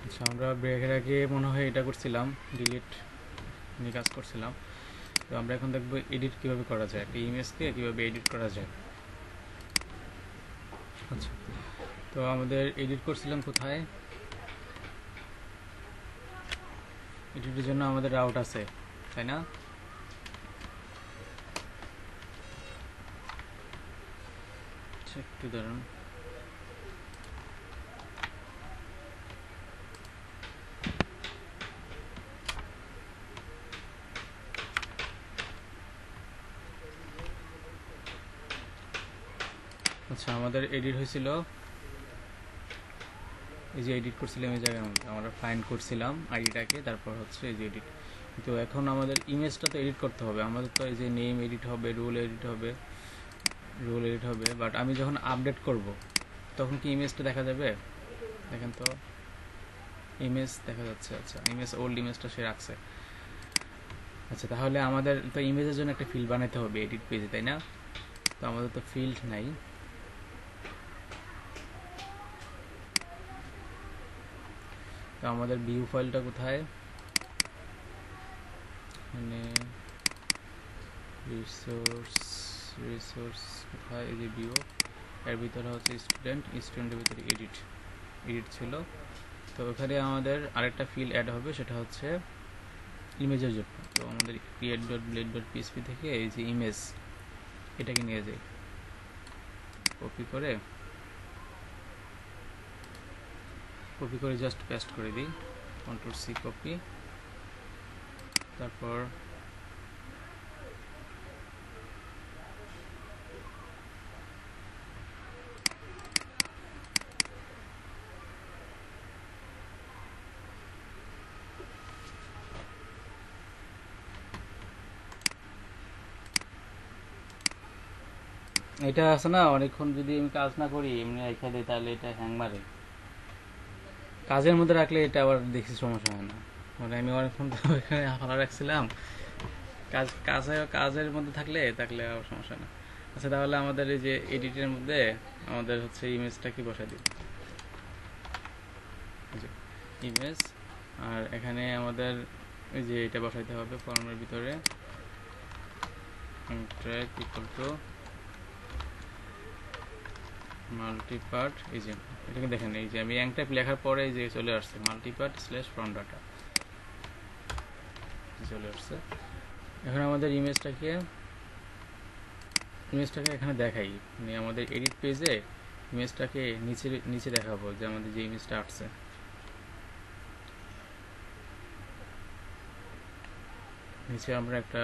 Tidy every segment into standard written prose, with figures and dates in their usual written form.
আচ্ছা, আমরা ব্রেকের আগে মনে হয় এটা করছিলাম, ডিলিট নিয়ে কাজ করছিলাম। তো আমরা এখন দেখবো এডিট কিভাবে করা যায়, একটা ইমেজকে কিভাবে এডিট করা যায়। আচ্ছা, তো আমাদের এডিট করছিলাম কোথায়? এডিটের জন্য আমাদের রাউট আছে, তাই না? আচ্ছা, একটু দাঁড়ান। আচ্ছা, আমাদের এডিট হয়েছিল, এই যে এডিট করছিলাম এই জায়গার মধ্যে আমরা ফাইন্ড করছিলাম আইডিটাকে, তারপর হচ্ছে এই যে এডিট। তো এখন আমাদের ইমেজটা তো এডিট করতে হবে, আমাদের তো এই যে নেম এডিট হবে, রোল এডিট হবে, বাট আমি যখন আপডেট করব তখন কি ইমেজটা দেখা যাবে? দেখেন তো, ইমেজ দেখা যাচ্ছে। আচ্ছা, ইমেজ ওল্ড ইমেজটা সে রাখছে। আচ্ছা, তাহলে আমাদের তো ইমেজের জন্য একটা ফিল্ড বানাতে হবে এডিট পেজে, তাই না? তো আমাদের তো ফিল্ড নাই। তো আমাদের ভিউ ফাইলটা কোথায়? মানে রিসোর্স কোথায়? এই যে ভিউ, এর ভিতরে হচ্ছে স্টুডেন্টের ভিতরে এডিট ছিল। তো ওখানে আমাদের আরেকটা ফিল্ড অ্যাড হবে, সেটা হচ্ছে ইমেজের জন্য। তো আমাদের create dot blade dot PSP থেকে এই যে ইমেজ, এটাকে নিয়ে যাই, কপি করে জাস্ট পেস্ট করে দিই, কন্ট্রোল সি কপি। তারপর এটা আছে না, অনেকক্ষণ যদি আমি কাজ না করি এমনি রেখে দিই তাহলে এটা হ্যাং মারে। কাজের মধ্যে রাখলে এটা আবার দেখছি সমস্যা হয় না। মানে আমি অনেকক্ষণ তো এখানে খোলা রাখছিলাম, কাজের মধ্যে থাকলে আবার সমস্যা না। আচ্ছা, তাহলে আমাদের এই যে এডিটের মধ্যে আমাদের হচ্ছে ইমেজটা কি বসাই দিই, ইমেজ। আর এখানে আমাদের এই যে এটা বসাইতে হবে ফর্মের ভিতরে, ট্র্যাক ইকুয়াল টু মাল্টিপার্ট। এই যে এটাকে দেখেন, এই যে আমি টাইপ লেখার পরে এই যে চলে আসছে মাল্টিপার্ট স্ল্যাশ ফ্রন্ট ডাটা চলে আসছে। এখন আমাদের ইমেজটাকে এখানে দেখাই, মানে আমাদের এডিট পেজে ইমেজটাকে নিচে নিচে দেখাবো, যে আমাদের যে ইমেজটা আসছে। নিচে আমরা একটা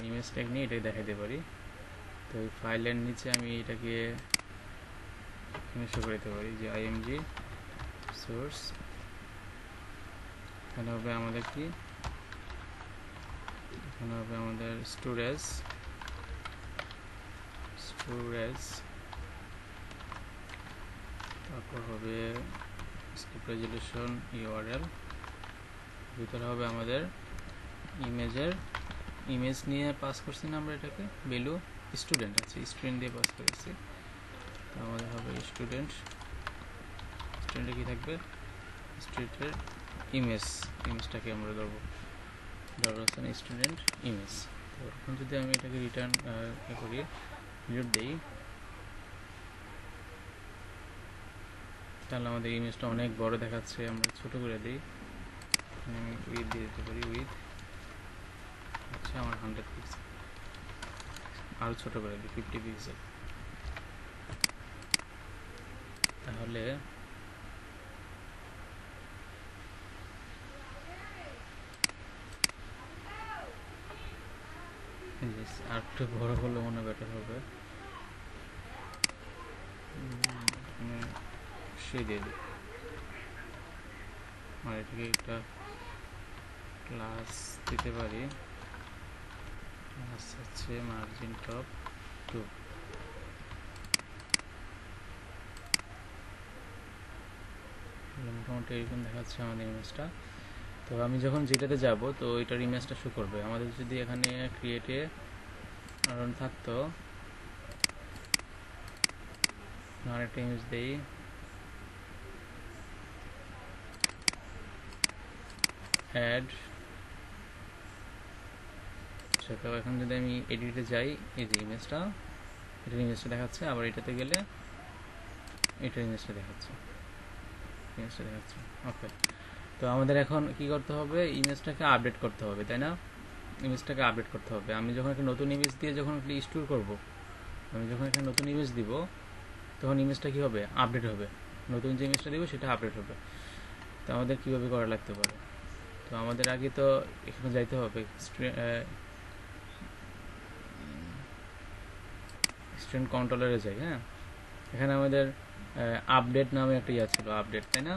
ইমেজ ট্যাগ নিয়ে এটাকে দেখাতে পারি। তো এই ফাইলের নিচে আমি এটাকে শো করে দিতে পারি যে আইএমজি সোর্স। এখানে হবে আমাদের কি, এখানে হবে আমাদের স্টোরেজ, তারপর হবে স্ক্রিপ্ট রেজলিউশন ইউআরএল, ভিতরে হবে আমাদের ইমেজ নিয়ে পাস করছি না আমরা এটাকে ভ্যালু স্টুডেন্ট আছে, স্টুডেন্ট দিয়ে পাস করেছি। তো আমাদের হবে স্টুডেন্টে কি থাকবে, স্টুডেন্টের ইমেজটাকে আমরা ধরবো স্টুডেন্ট ইমেজ। তো এখন যদি আমি এটাকে রিটার্ন করি, রিলোড দেই, তাহলে আমাদের ইমেজটা অনেক বড় দেখাচ্ছে। আমরা ছোট করে দিই, উইথ দিয়ে দিতে পারি, উইথ হচ্ছে আমার 100 পিক্সেল, আরও ছোট করে দিই 50 পিক্সেল। তাহলে আর একটু বড় হলে মনে বেটার হবে, সেই দিয়ে দিই। আর এটাকে একটা ক্লাস দিতে পারি, ক্লাস হচ্ছে মার্জিন টপ 2। মোটামুটি এরকম দেখাচ্ছে আমাদের ইমেজটা। তো আমি যখন যেটাতে যাব তো এটার ইমেজটা শো করবে। আমাদের যদি এখানে ক্রিয়েটে থাকতো, আরেকটা ইমেজ দেই, অ্যাড, তো এখন যদি আমি এডিটে যাই, এই যে ইমেজটা, এটার ইমেজটা দেখাচ্ছে, আবার এটাতে গেলে এটার ইমেজটা দেখাচ্ছে, ওকে। তো আমাদের এখন কি করতে হবে, ইমেজটাকে আপডেট করতে হবে, তাই না? ইমেজটাকে আপডেট করতে হবে। আমি যখন একটা নতুন ইমেজ দিয়ে যখন স্টোর করব, আমি যখন একটা নতুন ইমেজ দিব, তখন ইমেজটা কি হবে, আপডেট হবে। নতুন যে ইমেজটা দিব সেটা আপডেট হবে। তো আমাদের কীভাবে করা লাগতে পারে, তো আমাদের আগে তো এখানে যাইতে হবে, স্টুডেন্ট কন্ট্রোলারে যাই। হ্যাঁ, এখানে আমাদের আপডেট নামে একটা ইয়া ছিল, আপডেট, তাই না?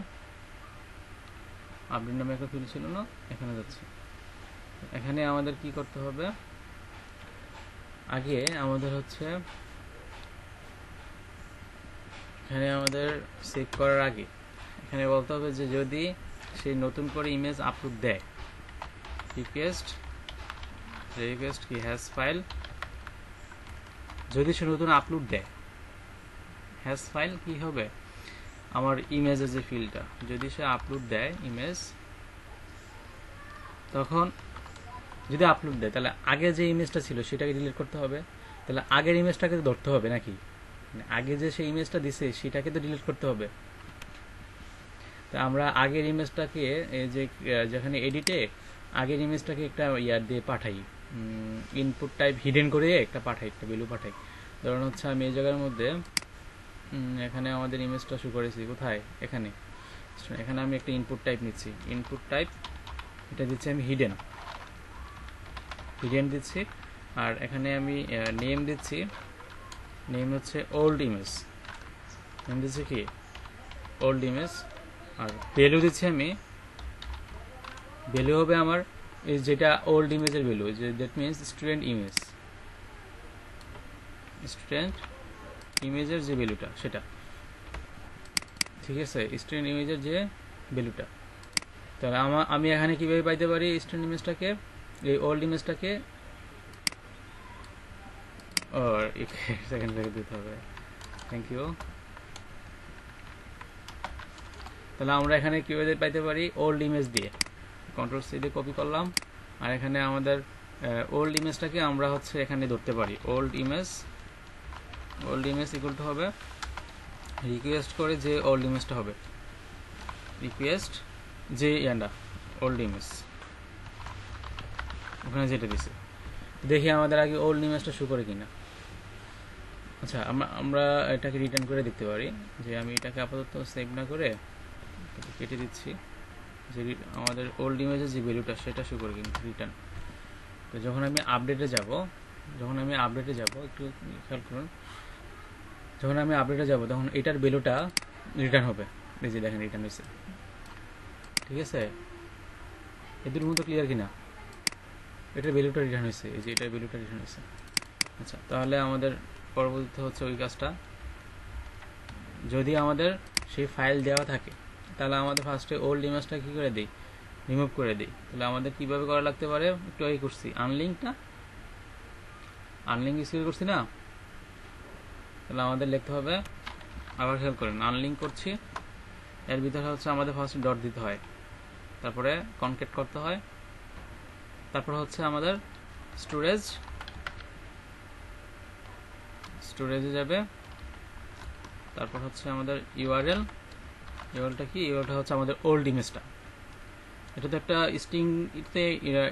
আপডেট নামে একটা ফিল্ড ছিল না, এখানে যাচ্ছে। এখানে আমাদের কি করতে হবে, আগে আমাদের হচ্ছে এখানে আমাদের সেভ করার আগে এখানে বলতে হবে যে যদি সে নতুন করে ইমেজ আপলোড দেয়, রিকোয়েস্ট কি হ্যাশ ফাইল, যদি সে নতুন আপলোড দেয় হ্যাশ ফাইল কি হবে, আমার ইমেজের যে ফিল্ডটা, যদি সে আপলোড দেয় ইমেজ, তখন যদি আপলোড দেয় তাহলে আগে যে ইমেজটা ছিল সেটাকে ডিলিট করতে হবে। তাহলে আগের ইমেজটাকে ধরতে হবে নাকি, আগে যে সেই ইমেজটা দিছে সেটাকে তো ডিলিট করতে হবে। তা আমরা আগের ইমেজটাকে এই যে যেখানে এডিটে আগের ইমেজটাকে একটা ইয়ার দিয়ে পাঠাই, ইনপুট টাইপ হিডেন করে একটা পাঠাই, একটা ভ্যালু পাঠাই। ধরুন হচ্ছে আমি এই জায়গার মধ্যে এখানে আমাদের ইমেজটা শো করেছি কোথায়, এখানে আমি একটা ইনপুট টাইপ নিচ্ছি, ইনপুট টাইপ এটা দিচ্ছি আমি হিডেন দিচ্ছি। আর এখানে আমি নেম দিচ্ছি, নেম হচ্ছে ওল্ড ইমেজ, নেম দিচ্ছি কি ওল্ড ইমেজ। আর ভ্যালু দিচ্ছি আমি, ভ্যালু হবে আমার এই যেটা ওল্ড ইমেজের ভ্যালু, যে দ্যাট মিনস স্টুডেন্ট ইমেজের যে ভ্যালুটা সেটা, ঠিক আছে, স্টুডেন্ট ইমেজের যে ভ্যালুটা। তাহলে আমি এখানে কিভাবে পাইতে পারি স্টুডেন্ট ইমেজটাকে, এই ওল্ড ইমেজটাকে, और एक सेकंड लगे দিতে হবে, থ্যাংক ইউ। তাহলে আমরা এখানে কিভাবে পাইতে পারি, ওল্ড ইমেজ দিয়ে কন্ট্রোল সি দিয়ে কপি করলাম, আর এখানে আমাদের ওল্ড ইমেজটাকে আমরা হচ্ছে এখানে ধরতে পারি, ওল্ড ইমেজ ইকুয়াল টু হবে রিকোয়েস্ট করে যে ওল্ড ইমেজটা হবে, রিকোয়েস্ট যে ইয়ান্ডা ওল্ড ইমেজ ওখানে যেটা দিছে, দেখি আমাদের আগে ওল্ড ইমেজটা শো করে কিনা। আচ্ছা, আমরা এটাকে রিটার্ন করে দেখতে পারি, যে আমি এটাকে আপাতত সেভ না করে কেটে দিচ্ছি, যে আমাদের ওল্ড ইমেজের যে ভ্যালুটা সেটা শো করে কিনা, রিটার্ন। তো যখন আমি আপডেটে যাব, একটু খেয়াল করুন, যখন আমি আপডেটে যাব তখন এটার ভ্যালুটা রিটার্ন হবে, এই যে দেখেন রিটার্ন হয়েছে, ঠিক আছে, এদের মতো ক্লিয়ার কিনা, এটার ভ্যালুটা রিটার্ন হয়েছে, এই যে এটার ভ্যালুটা রিটার্ন হয়েছে। আচ্ছা, তাহলে আমাদের পরবর্তীতে হচ্ছে ওই কাজটা, যদি আমাদের সেই ফাইল দেওয়া থাকে তাহলে আমাদের ফার্স্টে ওল্ড ইমেজটা কী করে দিই, রিমুভ করে দিই। তাহলে আমাদের কীভাবে করা লাগতে পারে, একটু আগে করছি আনলিঙ্ক স্কিল করছি না, তাহলে আমাদের লিখতে হবে, আবার খেয়াল করেন আনলিঙ্ক করছি, এর ভিতরে হচ্ছে আমাদের ফার্স্টে ডট দিতে হয়, তারপরে কনকেট করতে হয়, তারপর হচ্ছে আমাদের স্টোরেজে যাবে, তারপর হচ্ছে আমাদের ইউআরএলটা কি, ইউআরএলটা হচ্ছে আমাদের ওল্ড ইমেজটা, এটা তো একটা স্ট্রিং,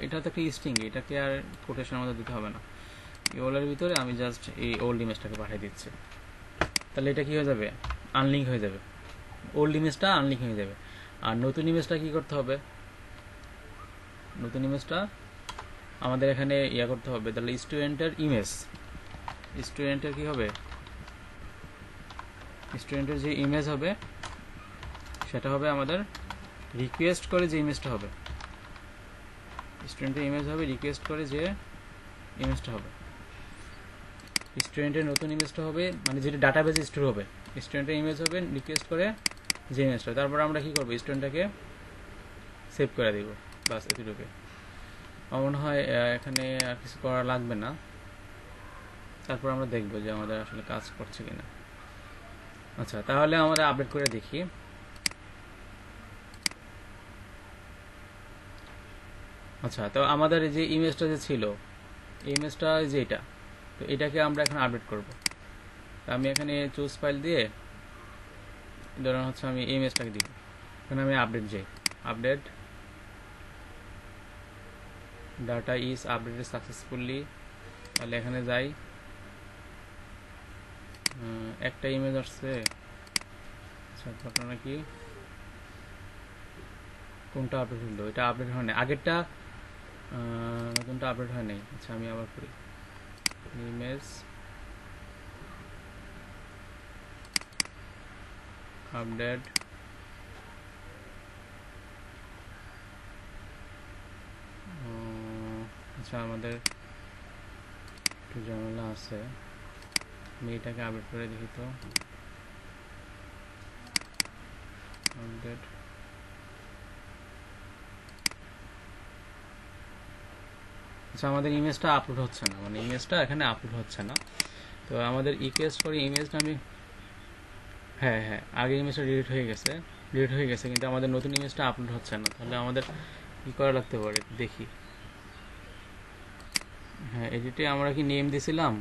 এটা তো একটা স্ট্রিং, এটাকে আর কোটেশন আমাদের দিতে হবে না, ইউআরএলের ভিতরে আমি জাস্ট এই ওল্ড ইমেজটাকে পাঠিয়ে দিচ্ছি। তাহলে এটা কি হয়ে যাবে, আনলিঙ্ক হয়ে যাবে, ওল্ড ইমেজটা আনলিঙ্ক হয়ে যাবে। আর নতুন ইমেজটা কি করতে হবে, নতুন ইমেজটা আমাদের এখানে ইয়া করতে হবে, তাহলে স্টুডেন্টের কি হবে, স্টুডেন্টের যে ইমেজ হবে সেটা হবে আমাদের রিকোয়েস্ট করে যে ইমেজটা হবে, স্টুডেন্টের ইমেজ হবে রিকোয়েস্ট করে যে ইমেজটা হবে, স্টুডেন্টের নতুন ইমেজটা হবে মানে যেটা ডাটাবেজে স্টোর হবে, স্টুডেন্টের ইমেজ হবে রিকোয়েস্ট করে যে ইমেজটা, তারপর আমরা কি করব, স্টুডেন্টটাকে সেভ করে দিব, বাস এতটুকু। আমার মনে হয় এখানে আর কিছু করা লাগবে না, তারপর আমরা দেখব যে আমাদের আসলে কাজ করছে কিনা। আচ্ছা, তাহলে আমরা আপডেট করে দেখি, আচ্ছা, তো আমাদের এই যে ইমেজটা যে ছিল, এই ইমেজটা যে এটা, তো এটাকে আমরা এখন আপডেট করব। আমি এখানে চুজ ফাইল দিয়ে ধরুন হচ্ছে আমি এই ইমেজটাকে দিব, এখানে আমি আপডেট যাই, update data is updated successfully, তাহলে এখানে যাই, একটা ইমেজ আসছে। আচ্ছা, ঘটনা কি, কোনটা আপডেট হলো? এটা আপডেট হয় না, আগেরটা নতুনটা আপডেট হয় নাই। আচ্ছা, আমি আবার করি, ইমেজ আপডেট, আচ্ছা আমাদের একটু ঝামেলা আছে, আমি এটাকে আপডেট করে দেখি তো, আপডেট, আচ্ছা আমাদের ইমেজটা আপলোড হচ্ছে না, মানে ইমেজটা এখানে আপলোড হচ্ছে না। তো আমাদের রিকোয়েস্ট করি ইমেজটা আমি, হ্যাঁ হ্যাঁ, আগে ইমেজটা ডিলিট হয়ে গেছে, কিন্তু আমাদের নতুন ইমেজটা আপলোড হচ্ছে না। তাহলে আমাদের কি করা লাগতে পারে দেখি। হ্যাঁ, এডিটে আমরা কি নেম দিছিলাম,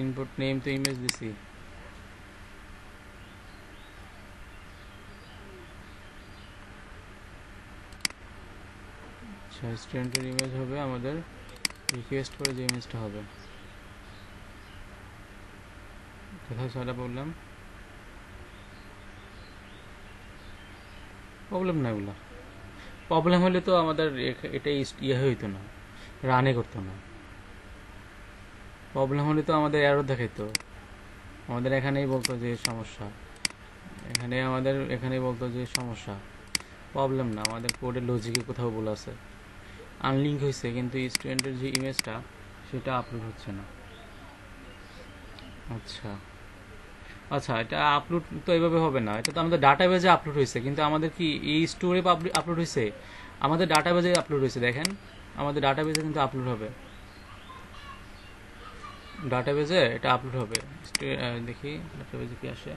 ইনপুট নেম তো ইমেজ দিছি। আচ্ছা, স্টুডেন্টের ইমেজ হবে আমাদের রিকোয়েস্ট করে যে ইমেজটা হবে, কোথায় সেটা বললাম, প্রবলেম না এগুলো, প্রবলেম হলে তো আমাদের এটাই ইয়ে হইতো না, রানে করতো না। প্রবলেম হলে তো আমাদের এরর দেখাইতো, আমাদের এখানেই বলতো যে সমস্যা, এখানেই বলতো যে সমস্যা, প্রবলেম না, আমাদের কোডের লজিকে কোথাও ভুল আছে, আনলিঙ্ক হয়েছে কিন্তু স্টুডেন্টের যে ইমেজটা সেটা আপলোড হচ্ছে না। আচ্ছা আচ্ছা, এটা আপলোড তো এইভাবে হবে না, এটা তো আমাদের ডাটাবেজে আপলোড হয়েছে, কিন্তু আমাদের কি এই স্টোরে আপলোড হয়েছে, আমাদের ডাটাবেজে আপলোড হয়েছে। দেখেন আমাদের ডাটাবেজে কিন্তু আপলোড হবে, ডাটাবেজে এটা আপলোড হবে। দেখি ডাটাবেজে কি আসে,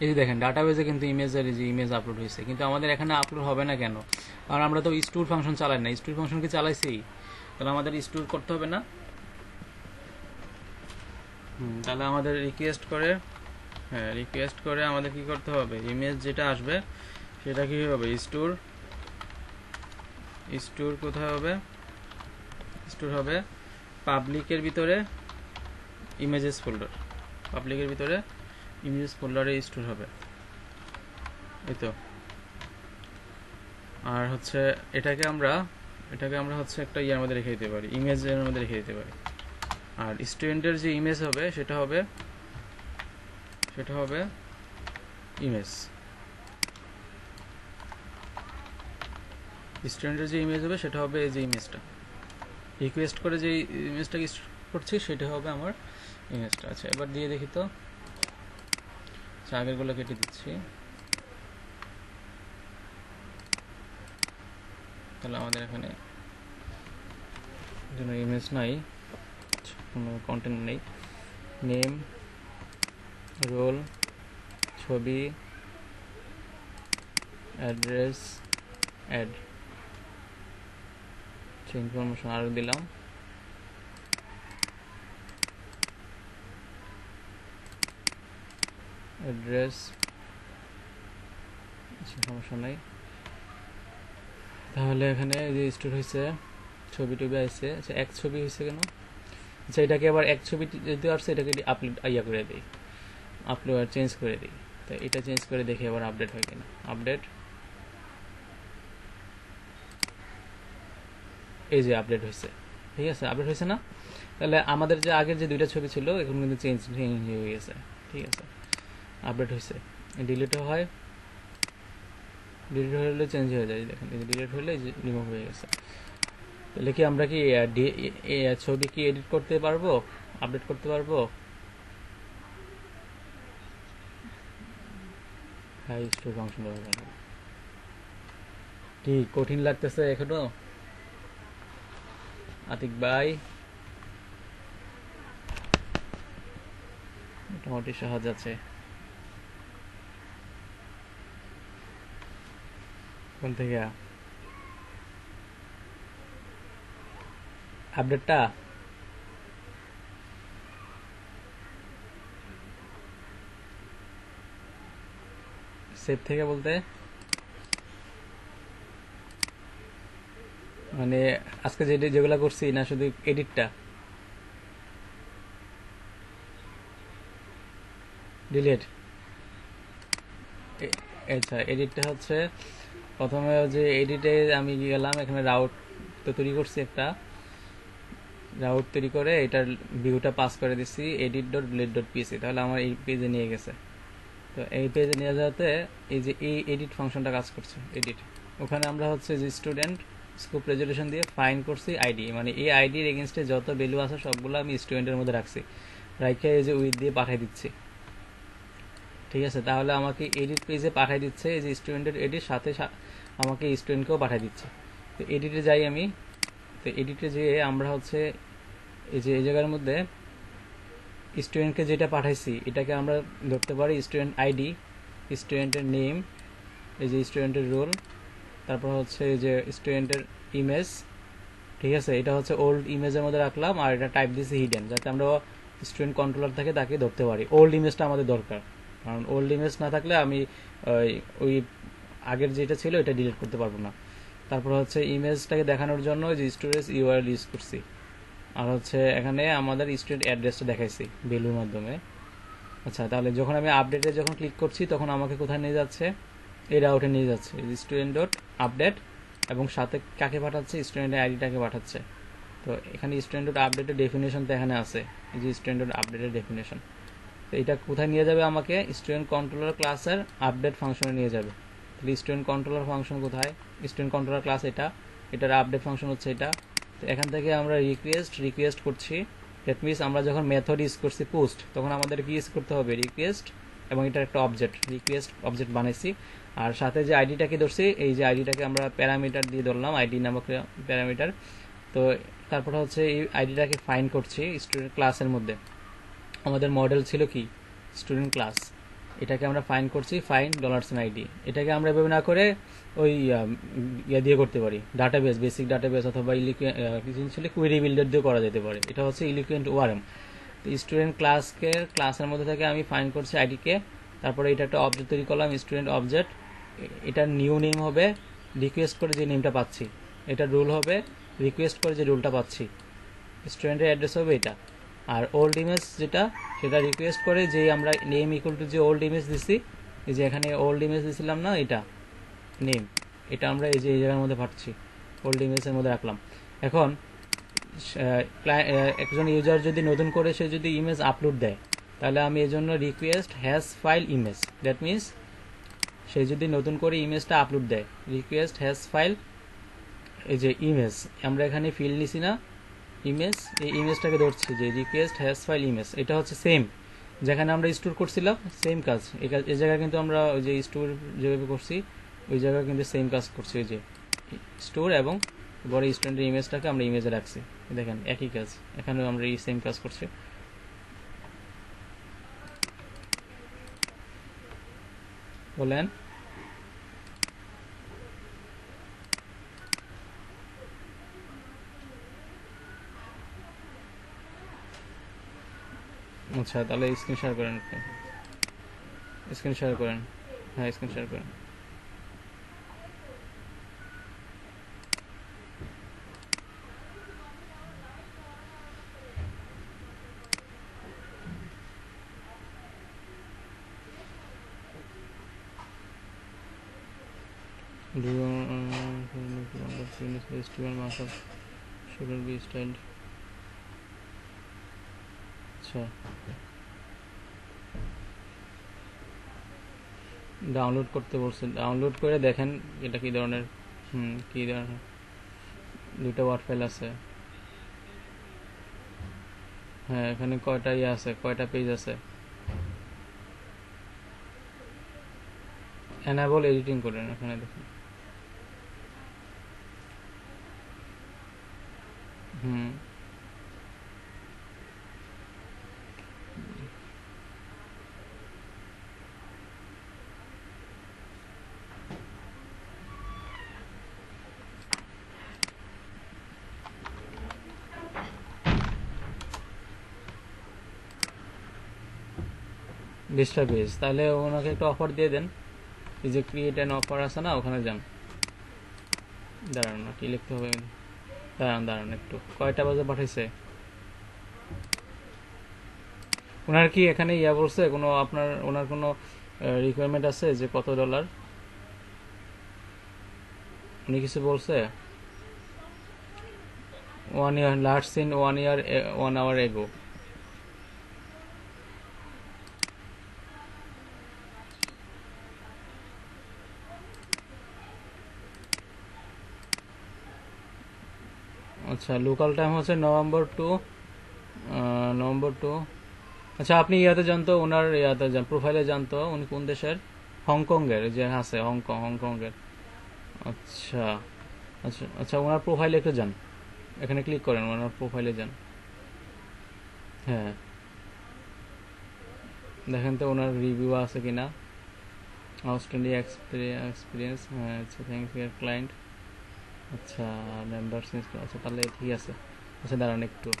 এই যে দেখেন ডাটাবেজে কিন্তু ইমেজের যে ইমেজ আপলোড হয়েছে, কিন্তু আমাদের এখানে আপলোড হবে না কেন? কারণ আমরা তো স্টোর ফাংশন চালাই না, স্টোর ফাংশন কি চালাইছি, তাহলে আমাদের স্টোর করতে হবে না। তাহলে আমাদের রিকোয়েস্ট করে, হ্যাঁ রিকোয়েস্ট করে আমাদের কি করতে হবে, ইমেজ যেটা আসবে সেটা কি হবে, স্টোর কোথায় হবে, স্টোর হবে পাবলিকের ভিতরে ইমেজেস ফোল্ডার, পাবলিকের ভিতরে ইমেজেস ফোল্ডারে স্টোর হবে, এই তো। আর হচ্ছে এটাকে আমরা হচ্ছে একটা ইয়ার মধ্যে রেখে দিতে পারি, ইমেজের মধ্যে রেখে দিতে পারি। আর স্টুডেন্টের যে ইমেজ হবে সেটা হবে ইমেজ, স্টুডেন্টের যে ইমেজ হবে সেটা হবে এই যে ইমেজটা, রিকোয়েস্ট করে যে ইমেজটাকে করছি সেটা হবে আমার ইমেজটা। আচ্ছা, এবার দিয়ে দেখি তো, আচ্ছা আগেরগুলো কেটে দিচ্ছি, তাহলে আমাদের এখানে কোনো ইমেজ নাই, কোনো কন্টেন্ট নেই, নেম, রোল, ছবি, অ্যাড্রেস, অ্যাড, ইনফরমেশন আরও দিলাম, অ্যাড্রেস, সমস্যা নাই। তাহলে এখানে যে স্টোর হয়েছে ছবি টবি আসছে, আচ্ছা এক ছবি হয়েছে কেন, আচ্ছা এটাকে আবার এক ছবি যেতে আসছে এটাকে আপলোড করে দিই, আপলোড চেঞ্জ করে দিই, তো এটা চেঞ্জ করে দেখি আবার আপডেট হয় কিনা, আপডেট, এই যে আপডেট হয়েছে, ঠিক আছে আপডেট হয়েছে না? তাহলে আমাদের যে আগের যে দুইটা ছবি ছিল এখন কিন্তু চেঞ্জ হয়ে গেছে, ঠিক আছে আপডেট হয়েছে। ডিলিটও হয়, ডিলিট হলে চেঞ্জ হয়ে যায়, দেখেন ডিলিট হলে রিমুভ হয়ে গেছে। তাহলে কি আমরা কি ছবি কি এডিট করতে পারবো, আপডেট করতে পারবো? হ্যাঁ, স্টোর ফাংশন ব্যবহার করবো। কি কঠিন লাগতেছে এখনো আতিক ভাই? মোটামুটি সহজ আছে। কোন থেকে আপডেটটা? সেভ থেকে বলতে মানে আজকে যেগুলা করছি না শুধু এডিটটা? ডিলিট। আচ্ছা, এডিটটা হচ্ছে প্রথমে যে এডিটে আমি গেলাম, এখানে রাউট তো তৈরি করছি, একটা রাউট তৈরি করে এটার ভিউটা পাস করে দিচ্ছি এডিট ডট ব্লেড ডট পিসি, তাহলে আমার এই পেজে নিয়ে গেছে। তো এই পেজে নিয়ে যাওয়াতে এই যে এই এডিট ফাংশনটা কাজ করছে, এডিট। ওখানে আমরা হচ্ছে যে স্টুডেন্ট স্কোপ রেজলিউশন দিয়ে ফাইন করছি আইডি, মানে এই আইডির এগেনস্টে যত ভ্যালু আছে সবগুলো আমি স্টুডেন্টের মধ্যে রাখছি, রাইখে এই যে উইথ দিয়ে পাঠিয়ে দিচ্ছি। ঠিক আছে, তাহলে আমাকে এডিট পেজে পাঠিয়ে দিচ্ছে এই যে স্টুডেন্টের এডিট, সাথে আমাকে স্টুডেন্টকেও পাঠিয়ে দিচ্ছে। তো এডিটে যাই আমি। তো এডিটে যেয়ে আমরা হচ্ছে এই যে এই জায়গার মধ্যে স্টুডেন্টকে যেটা পাঠাইছি এটাকে আমরা ধরতে পারি স্টুডেন্ট আইডি, স্টুডেন্টের নেম, এই যে স্টুডেন্টের রোল, তারপর হচ্ছে এই যে স্টুডেন্টের ইমেজ। ঠিক আছে, এটা হচ্ছে ওল্ড ইমেজের মধ্যে রাখলাম, আর এটা টাইপ দিয়েছি হিডেন, যাতে আমরা স্টুডেন্ট কন্ট্রোলার থেকে তাকে ধরতে পারি। ওল্ড ইমেজটা আমাদের দরকার, কারণ ওল্ড ইমেজ না থাকলে আমি ওই আগের যেটা ছিল এটা ডিলিট করতে পারবো না। তারপর হচ্ছে ইমেজটাকে দেখানোর জন্য যে স্টোরেজ ইউআরএল ইউজ করছি, আর হচ্ছে এখানে আমাদের স্টুডেন্ট অ্যাড্রেসটা দেখাইছি ভ্যালুর মাধ্যমে। আচ্ছা, তাহলে যখন আমি আপডেটে যখন ক্লিক করছি তখন আমাকে কোথায় নিয়ে যাচ্ছে? এই রাউটে নিয়ে যাচ্ছে, স্টুডেন্ট ডট আপডেট, এবং সাথে কাকে পাঠাচ্ছে? স্টুডেন্টের আইডিটাকে পাঠাচ্ছে। তো এখানে স্টুডেন্ট ডট আপডেটের ডেফিনেশন তো এখানে আছে, এই যে স্টুডেন্ট ডট আপডেটের ডেফিনেশন। তো এটা কোথায় নিয়ে যাবে? আমাকে স্টুডেন্ট কন্ট্রোলার ক্লাসের আপডেট ফাংশনে নিয়ে যাবে। তাহলে স্টুডেন্ট কন্ট্রোলার ফাংশন কোথায়? স্টুডেন্ট কন্ট্রোলার ক্লাস এটা, এটার আপডেট ফাংশন হচ্ছে এটা। তো এখান থেকে আমরা রিকোয়েস্ট করছি। দ্যাট মিনস আমরা যখন মেথড ইউজ করছি পোস্ট, তখন আমাদের কি ইউজ করতে হবে? রিকোয়েস্ট, এবং এটার একটা অবজেক্ট, রিকোয়েস্ট অবজেক্ট বানাইছি। আর সাথে যে আইডিটাকে ধরছি, এই যে আইডিটাকে আমরা প্যারামিটার দিয়ে ধরলাম, আইডি নামক প্যারামিটার। তো তারপর হচ্ছে এই আইডিটাকে ফাইন করছি স্টুডেন্ট ক্লাসের মধ্যে। আমাদের মডেল ছিল কি? Student class. এটাকে আমরা ফাইন করছি, ফাইন $আইডি। এটাকে আমরা এভাবে না করে ওই ইয়ে দিয়ে করতে পারি, ডাটাবেস, বেসিক ডাটাবেস, অথবা ছিল কুয়েরি বিল্ডার দিয়ে করা যেতে পারে। এটা হচ্ছে ইলিকুয়েন্ট ওআরএম। তো স্টুডেন্ট ক্লাসের মধ্যে থেকে আমি ফাইন করছি আইডিকে, তারপরে এটা একটা অবজেক্ট তৈরি করলাম, স্টুডেন্ট অবজেক্ট। এটার নিউ নেম হবে রিকোয়েস্ট করে যে নেমটা পাচ্ছি, এটার রুল হবে রিকোয়েস্ট করে যে রুলটা পাচ্ছি, স্টুডেন্টের অ্যাড্রেস হবে এটা। আর ওল্ড ইমেজ যেটা, সেটা রিকোয়েস্ট করে যে আমরা নেম ইকুয়াল টু যে ওল্ড ইমেজ দিছি, এই যে এখানে ওল্ড ইমেজ দিছিলাম না, এটা নেম, এটা আমরা এই যে এই জায়গার মধ্যে পাচ্ছি, ওল্ড ইমেজের মধ্যে রাখলাম। এখন একজন ইউজার যদি নতুন করে সে যদি ইমেজ আপলোড দেয়, তাহলে আমি এই জন্য request has file image, that means সে যদি নতুন করে ইমেজটা আপলোড দেয়, রিকোয়েস্ট হ্যাজ ফাইল, এই যে ইমেজ আমরা এখানে ফিল নিছি না ইমেজ, এই ইমেজটাকে ধরছি যে রিকোয়েস্ট হ্যাজ ফাইল ইমেজ। এটা হচ্ছে সেম যেখানে আমরা স্টোর করছিলাম, সেম কাজ এই জায়গায় কিন্তু আমরা ওই যে স্টোর যেভাবে করছি ওই জায়গায় কিন্তু সেম কাজ করছি, ওই যে স্টোর এবং বড় স্টুডেন্টের ইমেজটাকে আমরা ইমেজে রাখছি। দেখেন একই কাজ, এখানেও আমরা এই সেম কাজ করছি। বলেন। আচ্ছা, তাহলে স্ক্রিন শেয়ার করেন, স্ক্রিন শেয়ার করেন। হ্যাঁ, স্ক্রিন শেয়ার করেন। Do you HTML markup shouldn't be styled? আচ্ছা, ডাউনলোড করতে বলছেন, ডাউনলোড করে দেখেন এটা কি ধরনের। কি ধরনের? দুইটা ওয়ার্ড ফাইল আছে। হ্যাঁ, এখানে কয়টা ইয়ে আছে, কয়টা পেজ আছে? এনাবল এডিটিং করেন, এখানে দেখুন। 20টা পেজ, তাহলে ওনাকে একটা অফার দিয়ে দেন। এই যে ক্রিয়েট অ্যান অফার আছে না, ওখানে যান। দাঁড়ান না, কি লিখতে হবে, দাঁড়ান একটু। কয়টা বাজে পাঠাইছে ওনার? কি এখানে বলছে কোনো ওনার কোনো রিকোয়ারমেন্ট আছে যে কত ডলার? উনি কিছু বলছে? 1 year, last seen 1 year, 1 hour ago. আচ্ছা, লোকাল টাইম হচ্ছে নভেম্বর 2। আচ্ছা, আপনি ইয়াতে জানতো, ওনার ইয়াতে যান, প্রোফাইলে জানতো উনি কোন দেশের? হংকংয়ের, যে আছে হংকংয়ের। আচ্ছা আচ্ছা আচ্ছা, ওনার প্রোফাইলে একটু যান, এখানে ক্লিক করেন, ওনার প্রোফাইলে যান। হ্যাঁ, দেখেন তো ওনার রিভিউ আছে কিনা। আউটস্ট্যান্ডিং এক্সপিরিয়েন্স, হ্যাঁ আচ্ছা, থ্যাংক ইউ ক্লায়েন্ট। আচ্ছা, মেম্বারস, আচ্ছা তাহলে ঠিক আছে। আচ্ছা দাঁড়ান একটু,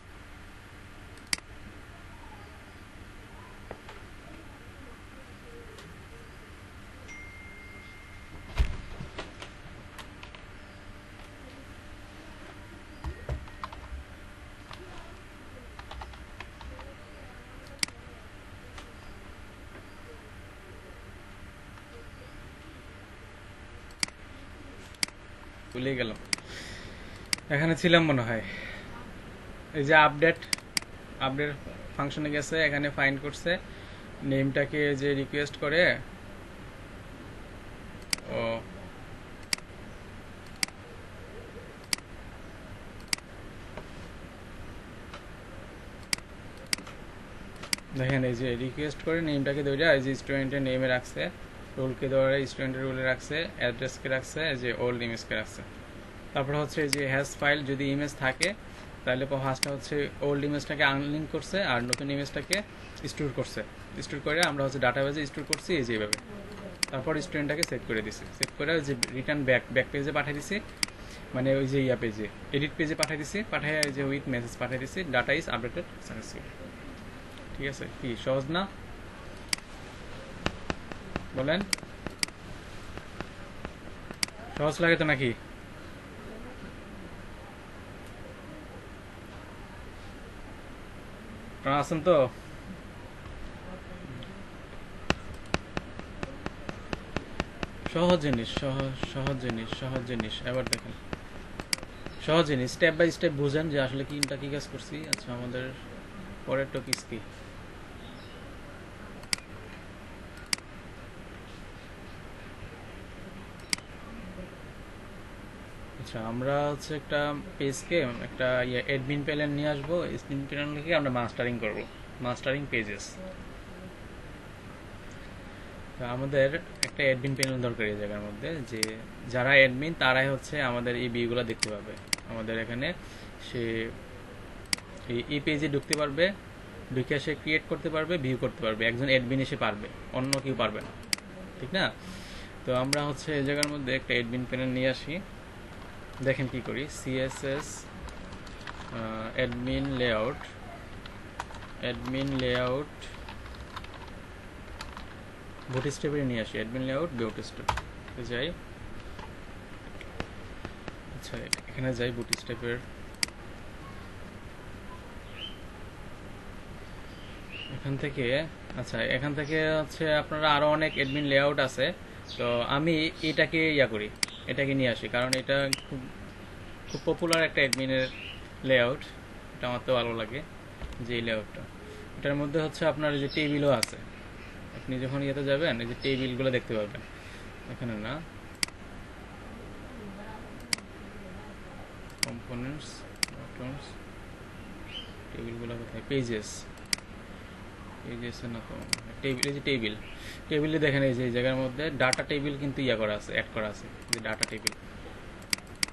ভুলে গেলাম, এখানে ছিলাম মনে হয়। এই যে আপডেট ফাংশনে গেছে, এখানে ফাইন্ড করছে নেমটাকে, যে রিকোয়েস্ট করে। ও দেখেন, এই যে রিকোয়েস্ট করে নেমটাকে ধরে, এই যে স্টুডেন্টের নেমে রাখছে, রোলকে ধরে স্টুডেন্টের রোলে রাখছে, অ্যাড্রেসকে রাখছে, এই যে ওল্ড ইমেজকে রাখছে। তারপরে হচ্ছে এই যে হ্যাশ ফাইল, যদি ইমেজ থাকে তাহলে ফার্স্টটা হচ্ছে ওল্ড ইমেজটাকে আনলিঙ্ক করছে আর নতুন ইমেজটাকে স্টোর করছে। স্টোর করে আমরা হচ্ছে ডাটাবেজে স্টোর করছি এই যে এইভাবে। তারপর স্টুডেন্টটাকে সেভ করে দিছি, সেভ করে ওই যে রিটার্ন ব্যাক পেজে পাঠিয়ে দিছি, মানে ওই যে পেজে, এডিট পেজে পাঠিয়ে দিছি, পাঠিয়ে যে উইথ মেসেজ পাঠিয়ে দিছি, ডাটা ইজ আপডেটেড সাকসেসফুল। ঠিক আছে, কি সহজ না বলেন? সহজ লাগে তো নাকি? আপনারা আছেন তো? সহজ জিনিস, সহজ জিনিস। এবার দেখেন, সহজ জিনিস, স্টেপ বাই স্টেপ বুঝেন যে আসলে কিনটা কি কাজ করছি। আচ্ছা, আমাদের পরের টপিক কি? আচ্ছা, আমরা হচ্ছে একটা পেজকে একটা অ্যাডমিন প্যানেল নিয়ে আসবো। অ্যাডমিন প্যানেলকে আমরা মাস্টারিং করব, মাস্টারিং পেজেস। আমাদের একটা অ্যাডমিন প্যানেল দরকার এই জায়গার মধ্যে, যে যারা অ্যাডমিন তারাই হচ্ছে আমাদের এই ভিউগুলো দেখতে পাবে। আমাদের এখানে সে এই পেজে ঢুকতে পারবে, ঢুকে সে ক্রিয়েট করতে পারবে, ভিউ করতে পারবে। একজন অ্যাডমিন এসে পারবে, অন্য কেউ পারবে না, ঠিক না? তো আমরা হচ্ছে এই জায়গার মধ্যে একটা অ্যাডমিন প্যানেল নিয়ে আসি। দেখেন কি করি, সিএসএস অ্যাডমিন লেআউট বুটস্ট্র্যাপে নিয়ে আসি। অ্যাডমিন লেআউট বুটস্ট্র্যাপে যাই। আচ্ছা, এখানে যাই বুটস্ট্র্যাপের, এখান থেকে। আচ্ছা, এখান থেকে হচ্ছে আপনারা আরও অনেক অ্যাডমিন লেআউট আছে, তো আমি এটাকে করি, এটাকে নিয়ে আসি, কারণ এটা খুব খুব পপুলার একটা অ্যাডমিনের লেআউট। এটা আমার তো ভালো লাগে, যে এই লেআউটটা। এটার মধ্যে হচ্ছে আপনার যে টেবিলও আছে, আপনি যখন যাবেন এই যে টেবিলগুলো দেখতে পাবেন। এখানে না, কম্পোনেন্টস, বাটনস, টেবিলগুলো কোথায়? পেজেস না তো, টেবিল, এই যে টেবিলে দেখেন, এই যে এই জায়গার মধ্যে ডাটা টেবিল কিন্তু করা আছে, অ্যাড করা আছে। যে ডাটা টেবিল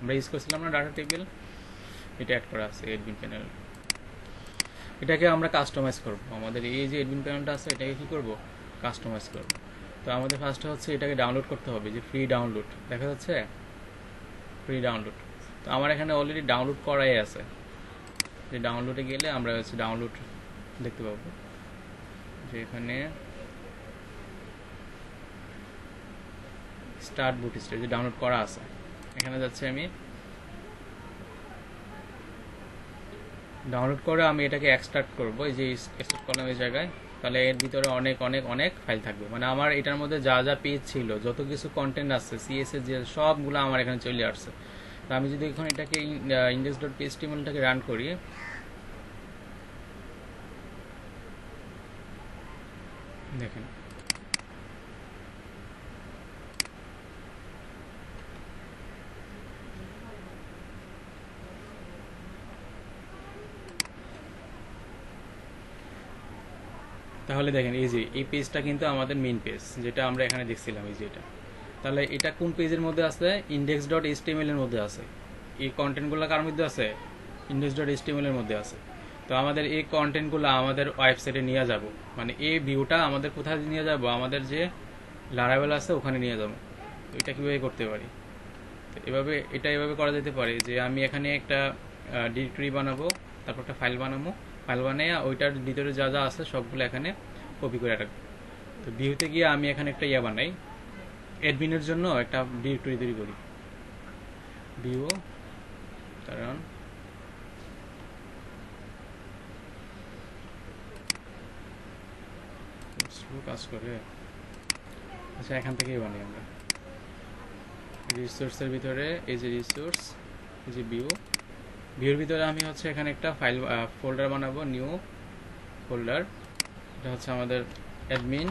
আমরা ইউজ করছিলাম না, ডাটা টেবিল, এটা অ্যাড করা আছে অ্যাডমিন প্যানেল। এটাকে আমরা কাস্টমাইজ করব। আমাদের এই যে অ্যাডমিন প্যানেলটা আছে, এটাকে কি করব? কাস্টমাইজ করব। তো আমাদের ফার্স্টে হচ্ছে এটাকে ডাউনলোড করতে হবে, যে ফ্রি ডাউনলোড দেখা যাচ্ছে, ফ্রি ডাউনলোড। তো আমার এখানে অলরেডি ডাউনলোড করাই আছে। যে ডাউনলোডে গেলে আমরা হচ্ছে ডাউনলোড দেখতে পাবো, যে এখানে স্টার্ট বুটস্ট্র্যাপ যে ডাউনলোড করা আছে, এখানে যাচ্ছে আমি ডাউনলোড করে আমি এটাকে এক্সট্রাক্ট করবো, এই যে এক্সট্রাক্ট করলাম এই জায়গায়। তাহলে এর ভিতরে অনেক অনেক অনেক ফাইল থাকবে, মানে আমার এটার মধ্যে যা যা পেজ ছিল, যত কিছু কন্টেন্ট আছে, সিএসএস যে সবগুলো আমার এখানে চলে আসছে। তো আমি যদি এখন এটাকে index.html-টাকে রান করি, দেখেন তাহলে দেখেন এই যে এই পেজটা কিন্তু আমাদের মেইন পেজ, যেটা আমরা এখানে দেখছিলাম, এই যে এটা। তাহলে এটা কোন পেজের মধ্যে আছে? index.html এর মধ্যে আছে। এই কন্টেন্টগুলো কার মধ্যে আছে? index.html এর মধ্যে আছে। তো আমাদের এই কন্টেন্টগুলো আমাদের ওয়েবসাইটে নিয়ে যাব, মানে এই ভিউটা আমাদের কোথায় নিয়ে যাব? আমাদের যে লারাভেল আছে ওখানে নিয়ে যাব। তো এটা কীভাবে করতে পারি? তো এভাবে করা যেতে পারে যে আমি এখানে একটা ডিরেক্টরি বানাবো, তারপর একটা ফাইল বানাবো, ফাইল বানিয়ে ওইটার ভিতরে যা যা আছে সবগুলো এখানে কপি করে রাখবো। তো ভিউতে গিয়ে আমি এখানে একটা বানাই, অ্যাডমিনের জন্য একটা ডিরেক্টরি তৈরি করি, ভিউ, কারণ কাজ করে। আচ্ছা, এখান থেকেই বানাই আমরা। রিসোর্সের ভিতরে এই যে রিসোর্স, এই যে ভিউর ভিতরে আমি হচ্ছে এখানে একটা ফাইল ফোল্ডার বানাবো, নিউ ফোল্ডার। এটা হচ্ছে আমাদের অ্যাডমিন।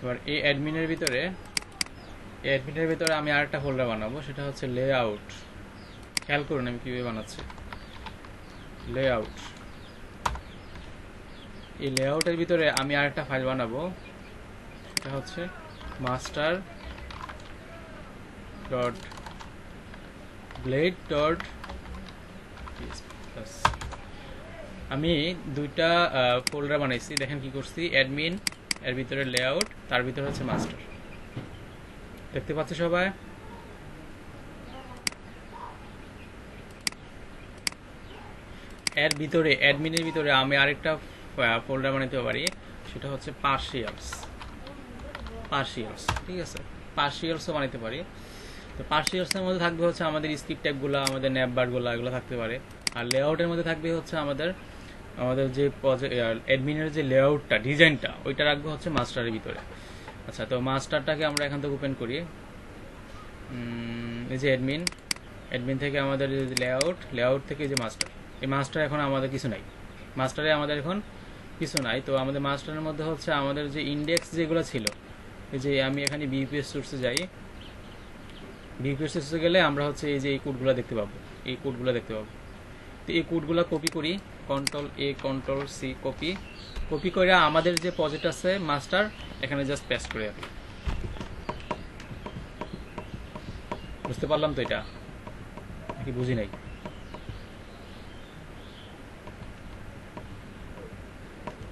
এবার এই অ্যাডমিনের ভিতরে আমি আরেকটা ফোল্ডার বানাবো, সেটা হচ্ছে লেআউট। খেয়াল করুন আমি কিভাবে বানাচ্ছি, লেআউট। এই লেআউটের ভিতরে আমি আরেকটা ফাইল বানাবো, সেটা হচ্ছে মাস্টার ডট ব্লেড ডট। আমি দুইটা ফোল্ডার বানাইছি, দেখেন কি করছি। অ্যাডমিন এর ভিতরে লেআউট, তার ভিতরে হচ্ছে মাস্টার। দেখতে পাচ্ছি সবাই? এর ভিতরে অ্যাডমিনের ভিতরে আমি আরেকটা ফোল্ডার বানাতে পারি, সেটা হচ্ছে পার্শিয়ালস। ঠিক আছে, পার্শিয়ালসও বানাতে পারি। তো পার্শিয়ালসের মধ্যে থাকবে হচ্ছে আমাদের স্ক্রিপ্ট ট্যাগগুলো, আমাদের ন্যাপবারগুলো, এগুলো থাকতে পারে। আর লেআউটের মধ্যে থাকবে হচ্ছে আমাদের যে অ্যাডমিনের যে লেআউটটা, ডিজাইনটা, ওইটা রাখবো হচ্ছে মাস্টারের ভিতরে। আচ্ছা, তো মাস্টারটাকে আমরা এখান থেকে ওপেন করি। এই যে অ্যাডমিন থেকে আমাদের লেআউট থেকে যে মাস্টার, এই মাস্টার এখন আমাদের কিছু নাই, মাস্টারে আমাদের এখন কিছু নাই। তো আমাদের মাস্টারের মধ্যে হচ্ছে আমাদের যে ইন্ডেক্স যেগুলো ছিল, এই যে আমি এখানে বিপিএস সোর্সে যাই, বিপিএস সোর্সে গেলে আমরা হচ্ছে এই যে এই কোডগুলো দেখতে পাবো, তো এই কোডগুলো কপি করি, Ctrl+A Ctrl+C কপি করে আমাদের যে প্রজেক্ট আছে মাস্টার, এখানে জাস্ট পেস্ট করে রাখি। বুঝতে পারলাম তো? এটা নাকি বুঝি নাই?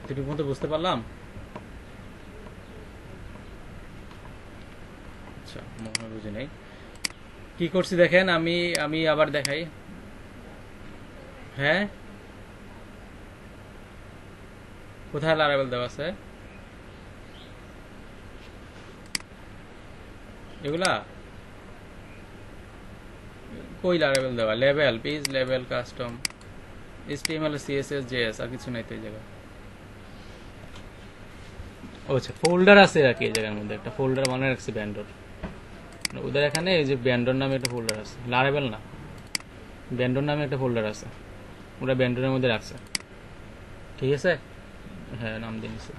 এটুকু মতো বুঝতে পারলাম? আচ্ছা, মনে হয় বুঝি নাই। কি করছি দেখেন, আমি আবার দেখাই। হ্যাঁ, কোথায় লারাভেল দেওয়া আছে? এগুলা কই লারাভেল দেওয়া? Level, page level, custom, HTML, CSS, JS, আর কিছু নাই তো এই জায়গায়। আচ্ছা, ফোল্ডার আছে আর কি এই জায়গার মধ্যে, একটা ফোল্ডার বানিয়ে রাখছি ব্যান্ডর। ওদের এখানে এই যে ব্যান্ডর নামে একটা ফোল্ডার আছে, লারাভেল না, ব্যান্ডর নামে একটা ফোল্ডার আছে, ওরা ব্যান্ডরের মধ্যে রাখছে। ঠিক আছে, হ্যাঁ, নাম দিয়েছে।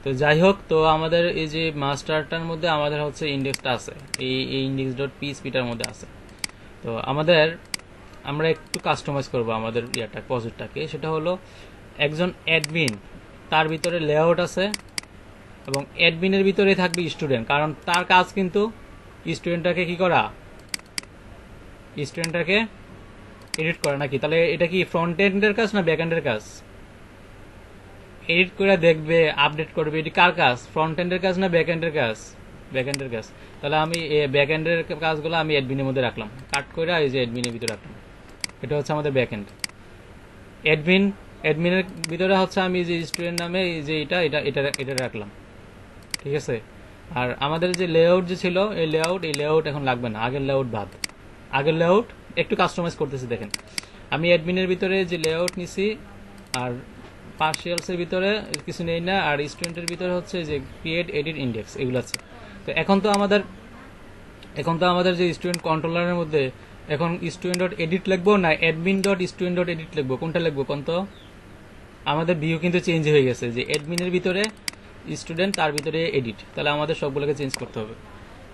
তো যাই হোক, তো আমাদের এই যে মাস্টারটার মধ্যে আমাদের হচ্ছে ইন্ডেক্সটা আছে, এই index.phpটার মধ্যে আছে। তো আমরা একটু কাস্টমাইজ করবো আমাদের প্রজেক্টটাকে। সেটা হলো একজন অ্যাডমিন, তার ভিতরে লেআউট আছে, এবং অ্যাডমিনের ভিতরে থাকবে স্টুডেন্ট, কারণ তার কাজ কিন্তু স্টুডেন্টটাকে কি করা, স্টুডেন্টটাকে এডিট করা নাকি। তাহলে এটা কি ফ্রন্ট এন্ডের কাজ না ব্যাক এন্ডের কাজ? এডিট করে দেখবে, আপডেট করবে, এটি কার কাজ? ফ্রন্ট এন্ডের কাজ না ব্যাক এন্ডের কাজ? ব্যাক এন্ডের কাজ। তাহলে আমি ব্যাক এন্ডের কাজগুলো আমি অ্যাডমিনের মধ্যে রাখলাম, কাট করে এই যে অ্যাডমিনের ভিতরে রাখলাম। এটা হচ্ছে আমাদের ব্যাক এন্ড। অ্যাডমিনের ভিতরে হচ্ছে আমি যে স্টুডেন্ট নামে এই যে এটা রাখলাম। ঠিক আছে, আর আমাদের যে লেআউট যে ছিল এই লেআউট এখন লাগবে না, আগের লেআউট বাদ। আগের লেআউট একটু কাস্টমাইজ করতেছি। দেখেন আমি অ্যাডমিনের ভিতরে যে লেআউট নিছি আর পার্সিয়ালসের ভিতরে কিছু নেই না, আর স্টুডেন্টের ভিতরে হচ্ছে যে ক্রিয়েট এডিট ইন্ডেক্স এগুলো আছে। তো এখন তো আমাদের যে স্টুডেন্ট কন্ট্রোলারের মধ্যে এখন স্টুডেন্ট ডট এডিট লিখবো না admin dot student dot edit লিখবো, কোনটা লিখবো কোন তো? আমাদের ভিউ কিন্তু চেঞ্জ হয়ে গেছে, যে অ্যাডমিনের ভিতরে স্টুডেন্ট তার ভিতরে এডিট, তাহলে আমাদের সবগুলোকে চেঞ্জ করতে হবে।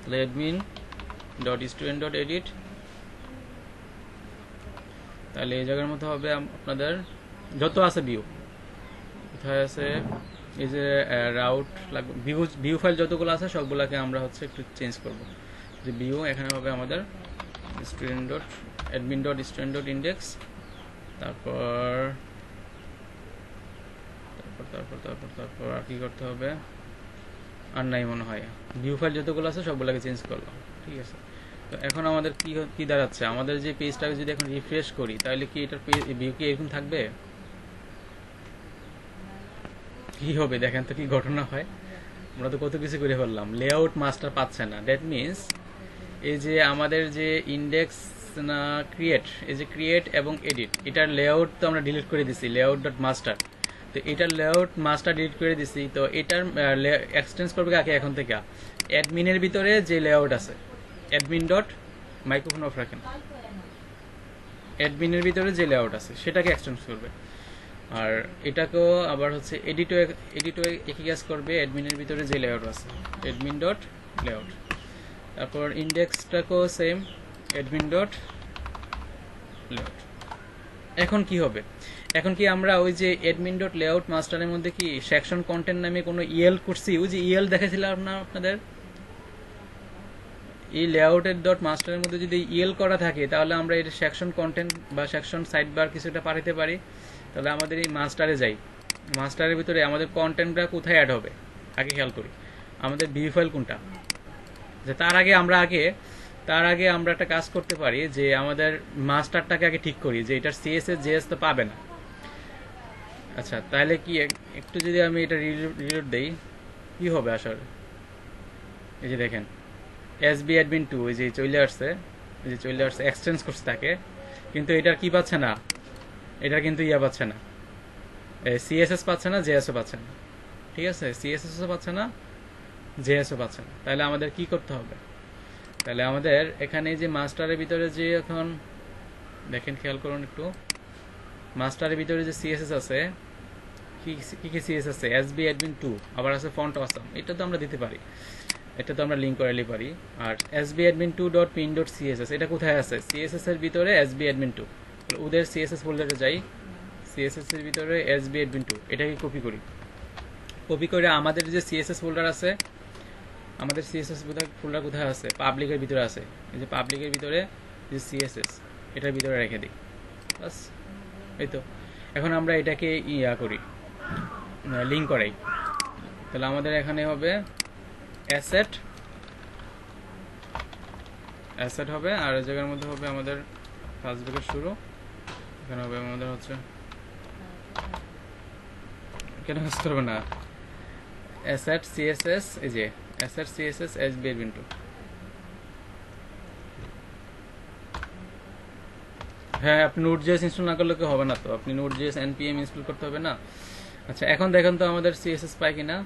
তাহলে admin dot student dot edit, তাহলে এই জায়গার মধ্যে হবে আপনাদের যত আছে ভিউ, কোথায় আছে এই যে রাউট লাগবে, ভিউ ফাইল যতগুলো আছে সবগুলোকে আমরা হচ্ছে একটু চেঞ্জ করব। যে ভিউ এখানে হবে আমাদের student dot admin dot student dot index, তারপর আর কি করতে হবে আর নাই মনে হয়, ভিউ ফাইল যতগুলো আছে সবগুলোকে চেঞ্জ করলাম। ঠিক আছে, তো এখন আমাদের কি দাঁড়াচ্ছে, আমাদের যে পেজটাকে যদি এখন রিফ্রেশ করি তাহলে কি এটার ভিউ কি এরকম থাকবে? কি হবে দেখেন তো কি ঘটনা হয়। আমরা তো কত কিছু করে ফেললাম, লেআউট মাস্টার পাচ্ছে না। দ্যাট মিনস এই যে আমাদের যে ইন্ডেক্স না ক্রিয়েট, এই যে ক্রিয়েট এবং এডিট, এটার লেআউট তো আমরা ডিলিট করে দিছি, লেআউট ডট মাস্টার। তো এটার লেআউট মাস্টার ডিলিট করে দিছি, তো এটার এক্সটেন্স করবে কাকে এখন থেকে? অ্যাডমিনের ভিতরে যে লেআউট আছে, অ্যাডমিন ডট মাইক্রোফোন অফ রাখেন, অ্যাডমিনের ভিতরে যে লেআউট আছে সেটাকে এক্সটেন্স করবে। আর এটাকেও আবার হচ্ছে এডিটও একই কাজ করবে, অ্যাডমিনের ভিতরে যে লেআউট আছে অ্যাডমিন ডট লেআউট। তারপর ইন্ডেক্সটাকেও সেম, অ্যাডমিন ডট লেআউট। এখন কি হবে, এখন কি আমরা ওই যে অ্যাডমিন ডট লেআউট মাস্টারের মধ্যে কি সেকশন কন্টেন্ট নামে কোনো ইএল করছি? ওই যে ইএল দেখেছিলাম না আপনাদের, এই লেআউটের ডট মাস্টারের মধ্যে যদি ইএল করা থাকে তাহলে আমরা এটা সেকশন কন্টেন্ট বা সেকশন সাইড বার কিছুটা পাঠাতে পারি। তাহলে আমাদের এই মাস্টারে যাই, মাস্টারের ভিতরে আমাদের কন্টেন্টটা কোথায় অ্যাড হবে আগে খেয়াল করি, আমাদের ভিউ ফাইল কোনটা। যে তার আগে আমরা একটা কাজ করতে পারি, যে আমাদের মাস্টারটাকে আগে ঠিক করি, যে এটার সিএসএস জেএস তো পাবে না। আচ্ছা তাহলে কি একটু যদি আমি এটা রিলোড দেই কি হবে আসলে? এই যে দেখেন এসবি অ্যাডমিন 2 এই যে চলে আসছে এক্সচেঞ্জ করছে তাকে, কিন্তু এটার কি পাচ্ছে না, এটার কিন্তু পাচ্ছে না, সিএসএস পাচ্ছে না, জেএসও পাচ্ছে না। ঠিক আছে, সিএসএসও পাচ্ছে না, জেএসও পাচ্ছে না। তাহলে আমাদের কি করতে হবে? তাহলে আমাদের এখানে যে মাস্টারের ভিতরে যে এখন দেখেন খেয়াল করুন একটু, মাস্টারের ভিতরে যে সিএসএস আছে, কি সিএসএস আছে? এসবি অ্যাডমিন 2, আবার আছে ফন্ট অসাম, এটা তো আমরা দিতে পারি, এটা তো আমরা লিঙ্ক করাইলে পারি। আর SB admin 2 dot pin dot CSS এটা কোথায় আছে? সিএসএস এর ভিতরে এসবি অ্যাডমিন 2, ওদের সিএসএস ফোল্ডারে যাই, সিএসএস এর ভিতরে এসবি অ্যাডমিন 2 এটাকে কপি করে আমাদের যে সিএসএস ফোল্ডার আছে, আমাদের সিএসএস ফোল্ডার কোথায় আছে? পাবলিকের ভিতরে আছে। এই যে পাবলিকের ভিতরে যে সিএসএস এটার ভিতরে রেখে দিই, বাস এই তো। এখন আমরা এটাকে করি, লিঙ্ক করাই। তাহলে আমাদের এখানে হবে অ্যাসেট হবে, আর এই জায়গার মধ্যে হবে আমাদের ফার্স্ট ব্র্যাকেট শুরু, এখানে হবে আমাদের হচ্ছে কেন কাজ করবে না, অ্যাসেট সিএসএস, এই যে অ্যাসেট সিএসএস এসবি অ্যাডমিন 2। হ্যাঁ, আপনি নোড.জেএস ইনস্টল না করলে হবে না, তো আপনি নোড.জেএস npm ইনস্টল করতে হবে না। আচ্ছা এখন দেখেন তো আমাদের সিএসএস পাই কিনা।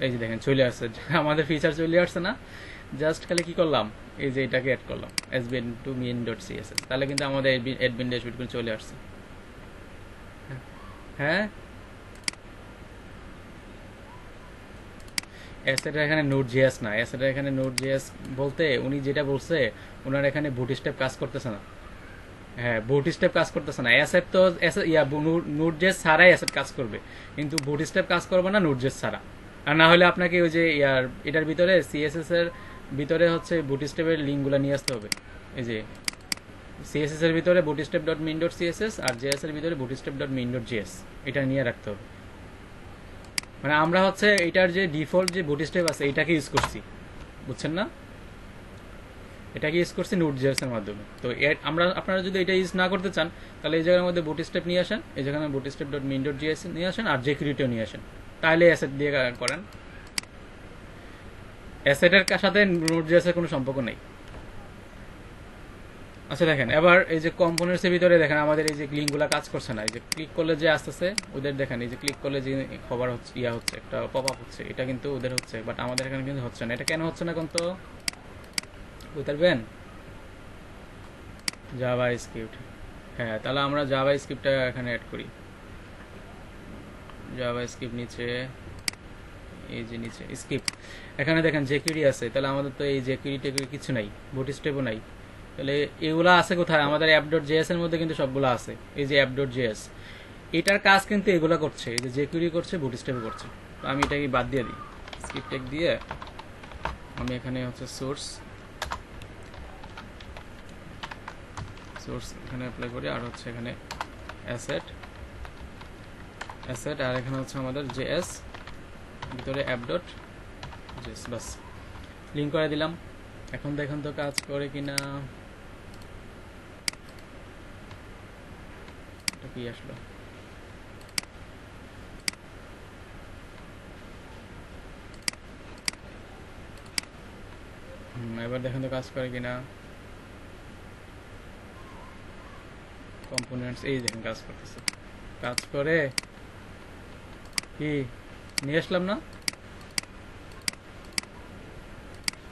এই যে দেখেন চলে আসছে, আমাদের ফিচার চলে আসছে না, জাস্ট খালি কি করলাম, এই যে এটাকে অ্যাড করলাম sbn2main.css, তাহলে কিন্তু আমাদের অ্যাডমিন ড্যাশবোর্ড চলে আসছে। হ্যাঁ, অ্যাসেটের এখানে নোড.জেএস না, অ্যাসেটের এখানে নোড.জেএস বলতে উনি যেটা বলছে, ওনার এখানে বুটস্ট্র্যাপ কাজ করতেছে না। হ্যাঁ, বুটস্ট্র্যাপ কাজ করতেছে না, অ্যাসেট তো নোড.জেএস ছাড়াই অ্যাসেট কাজ করবে, কিন্তু বুটস্ট্র্যাপ কাজ করবে না নোড.জেএস ছাড়া। আর না হলে আপনাকে ওই যে এটার ভিতরে সিএসএস এর ভিতরে হচ্ছে বুটস্ট্র্যাপের লিঙ্কগুলো নিয়ে আসতে হবে। এই যে সিএসএস এর ভিতরে bootstrap.main.css আর জেএস এর ভিতরে bootstrap.main.js এটা নিয়ে রাখতে হবে। মানে আমরা হচ্ছে এটার যে ডিফল্ট যে বুটস্ট্র্যাপ আছে এটাকে ইউজ করছি, বুঝছেন না? এটাকে ইউজ করছি Node.js এর মাধ্যমে। তো আপনারা যদি এটা ইউজ না করতে চান তাহলে এই জায়গার মধ্যে বুটস্ট্র্যাপ নিয়ে আসেন, এই জায়গায় bootstrap.min.js নিয়ে আসেন আর jQuery-ও নিয়ে আসেন, তাহলে অ্যাসেট দিয়ে করেন। অ্যাসেটের সাথে Node.js এর কোনো সম্পর্ক নেই। আচ্ছা দেখেন, এবার এই যে কম্পোনেন্টস এর ভিতরে দেখেন আমাদের এই যে লিঙ্কগুলো কাজ করছে না। এই যে ক্লিক করলে যে আসতেছে ওদের দেখেন, এই যে ক্লিক করলে যে খবর হচ্ছে হচ্ছে একটা পপ আপ হচ্ছে, এটা কিন্তু ওদের হচ্ছে, বাট আমাদের এখানে কিন্তু হচ্ছে না। এটা কেন হচ্ছে না কোন তো বুঝতে পারবেন? জাভা স্ক্রিপ্ট, হ্যাঁ, তাহলে আমরা জাভা স্ক্রিপ্টটা এখানে অ্যাড করি। জাভা স্ক্রিপ্ট নিচে, এই যে নিচে স্ক্রিপ্ট, এখানে দেখেন jQuery আছে, তাহলে আমাদের তো এই jQuery কিছু নাই, বুটস্ট্র্যাপও নাই। তাহলে এগুলা আছে কোথায়? আমাদের app.js এর মধ্যে কিন্তু সবগুলো আছে। এই যে app.js, এটার কাজ কিন্তু এগুলা করছে, এই যে jQuery করছে, বুটস্ট্র্যাপ করছে। তো আমি এটাকে বাদ দিয়ে দিই, স্ক্রিপ্ট ট্যাগ দিয়ে আমি এখানে হচ্ছে সোর্স এখানে অ্যাপ্লাই করি, আর হচ্ছে এখানে অ্যাসেট আর এখানে হচ্ছে আমাদের js, ভিতরে app.js, বাস লিঙ্ক করে দিলাম। এখন দেখুন তো কাজ করে কিনা। এটা কি আসলো? এবার দেখুন তো কাজ করে কিনা। কম্পোনেন্টস, এই দেখেন কাজ করতেছে, কাজ করে কি নিয়ে আসলাম না?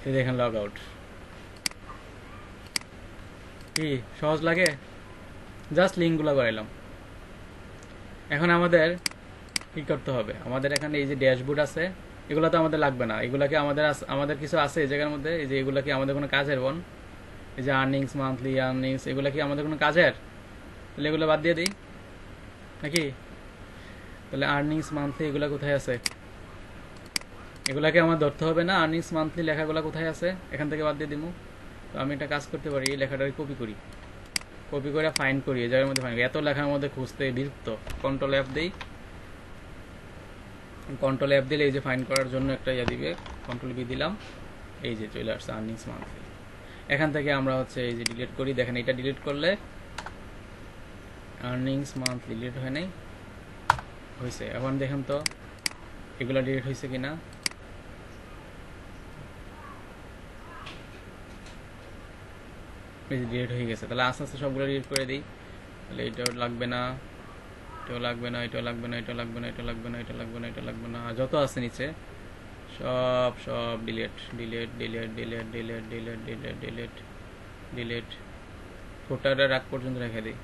এই দেখেন লগ আউট। কি সহজ লাগে? জাস্ট লিঙ্কগুলো করাইলাম। এখন আমাদের কি করতে হবে? আমাদের এখানে এই যে ড্যাশবোর্ড আছে, এগুলো তো আমাদের লাগবে না। এগুলাকে আমাদের কিছু আছে এই জায়গার মধ্যে, এই যে এগুলা কি আমাদের কোনো কাজের? এই যে আর্নিংস, মান্থলি আর্নিংস, এগুলা কি আমাদের কোনো কাজের? তাহলে এগুলো বাদ দিয়ে দিই নাকি? তাহলে আর্নিংস, মান্থলি এগুলা কোথায় আছে? এগুলাকে আমার ধরতে হবে না। আর্নিংস, মান্থলি লেখাগুলো কোথায় আছে? এখান থেকে বাদ দিয়ে দিব। তো আমি একটা কাজ করতে পারি, এই লেখাটাকে কপি করে ফাইন্ড করি, এই জায়গার মধ্যে ফাইন্ড করি। এত লেখার মধ্যে খুঁজতে বিরক্ত। কন্ট্রোল F দিই, কন্ট্রোল F দিলে এই যে ফাইন্ড করার জন্য একটা দিবে, কন্ট্রোল V দিলাম, এই যে চলে আসছে আর্নিংস, মান্থলি। এখান থেকে আমরা হচ্ছে এই যে ডিলিট করি, দেখেন এটা ডিলিট করলে আর্নিংস, মান্থলি ডিলিট হয় নাই, হয়েছে। এখন দেখেন তো এগুলো ডিলিট হয়েছে কিনা। ডিলিট হয়ে গেছে। তাহলে আস্তে আস্তে সবগুলো ডিলিট করে দিই। তাহলে এটাও লাগবে না, এটাও লাগবে না, এটাও লাগবে না, এটাও লাগবে না, এটা লাগবে না, এটা লাগবে না, এটা লাগবে না, আর যত আছে নিচে সব ডিলিট। ফোটারের আগ পর্যন্ত রেখে দিই।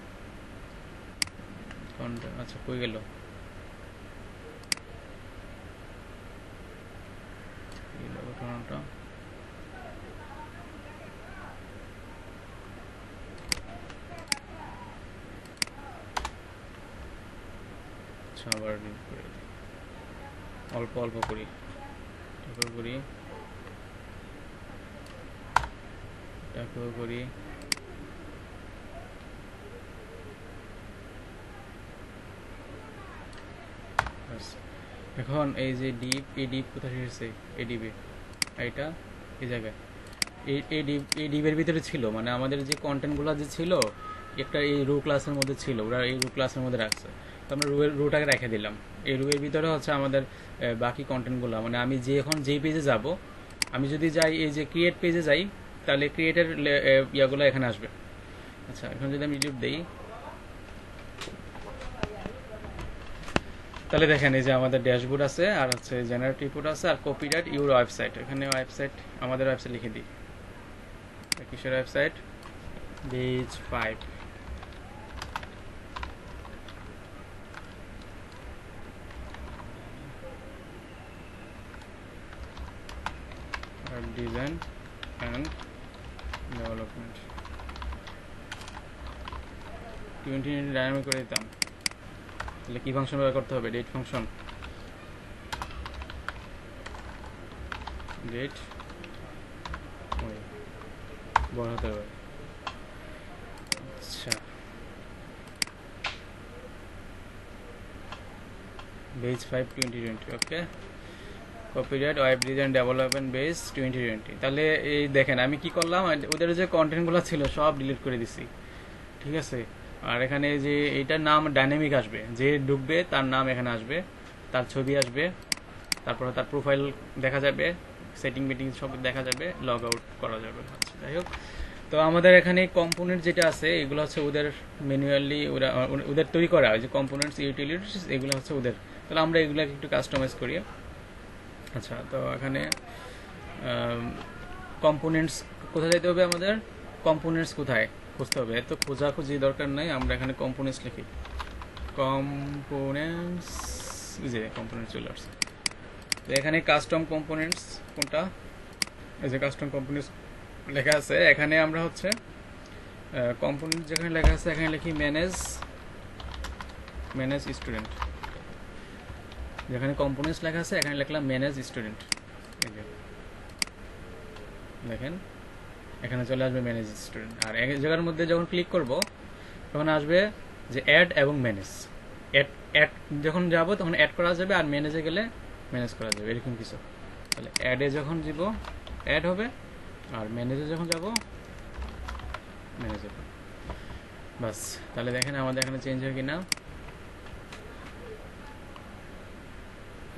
আচ্ছা, কই গেল? ঘটনাটা আবার করে দিই, অল্প করি, এখন এই যে ডিপ কোথায় এসেছে? এডিপে, এটা এই জায়গায় এই ডিপের ভিতরে ছিল, মানে আমাদের যে কন্টেন্টগুলো যে ছিল একটা এই রো ক্লাসের মধ্যে ছিল, ওরা এই রো ক্লাসের মধ্যে রাখছে। তো আমরা রোটাকে রেখে দিলাম। এই রোয়ের ভিতরে হচ্ছে আমাদের বাকি কন্টেন্টগুলো, মানে আমি এখন যেই পেজে যাব, আমি যদি যাই এই যে ক্রিয়েট পেজে যাই, তাহলে ক্রিয়েটের ইয়াগুলো এখানে আসবে। আচ্ছা, এখন যদি আমি ইউটিউব দিই, তাহলে দেখেন এই যে আমাদের ড্যাশবোর্ড আছে, আর হচ্ছে জেনারেট রিপোর্ট আছে, আর কপিরাইট ইউর ওয়েবসাইট। এখানে ওয়েবসাইট, আমাদের ওয়েবসাইট লিখে দিই। কিসের website? Page 5। Design and development 20 dynamic করে দিতাম। তাহলে কি ফাংশন ব্যবহার করতে হবে? ডেট ফাংশন, ডেট বড় হতে হবে। আচ্ছা, page 5 2020, okay. Copyright web design development base 2020। তাহলে এই দেখেন আমি কি করলাম, ওদের যে কন্টেন্টগুলো ছিল সব ডিলিট করে দিছি, ঠিক আছে। আর এখানে যে এইটার নাম ডাইনামিক আসবে, যে ঢুকবে তার নাম এখানে আসবে, তার ছবি আসবে, তারপর তার প্রোফাইল দেখা যাবে, সেটিং মিটিং সব দেখা যাবে, লগ আউট করা যাবে। আচ্ছা যাই হোক, তো আমাদের এখানে কম্পোনেন্ট যেটা আছে এগুলো হচ্ছে ওদের ম্যানুয়ালি ওদের তৈরি করা, ওই যে কম্পোনেন্টস ইউটিলিটিস এগুলো হচ্ছে ওদের। তাহলে আমরা এগুলো একটু কাস্টমাইজ করি। আচ্ছা, তো এখানে কম্পোনেন্টস কোথায় যেতে হবে, আমাদের কম্পোনেন্টস কোথায় খুঁজতে হবে, এত খোঁজাখুঁজি দরকার নাই, আমরা এখানে কম্পোনেন্টস লিখি। কম্পোনেন্টস, যে কম্পোনেন্টস চলে আসছে। তো এখানে কাস্টম কম্পোনেন্টস কোনটা, এই যে কাস্টম কম্পোনেন্টস লেখা আছে, এখানে আমরা হচ্ছে কম্পোনেন্ট যেখানে লেখা আছে এখানে লিখি ম্যানেজ স্টুডেন্ট। যেখানে কম্পোনেন্টস লেখা আছে এখানে লিখলাম ম্যানেজ স্টুডেন্ট। দেখেন এখানে চলে আসবে ম্যানেজ স্টুডেন্ট। আর এক জায়গার মধ্যে যখন ক্লিক করব তখন আসবে যে অ্যাড এবং ম্যানেজ। অ্যাড যখন যাব তখন অ্যাড করা যাবে, আর ম্যানেজে গেলে ম্যানেজ করা যাবে, এরকম কিছু। তাহলে অ্যাডে যখন যাব অ্যাড হবে, আর ম্যানেজে যখন যাব ম্যানেজ হবে। বাস, তাহলে দেখেন আমাদের এখানে চেঞ্জ হয় কিনা।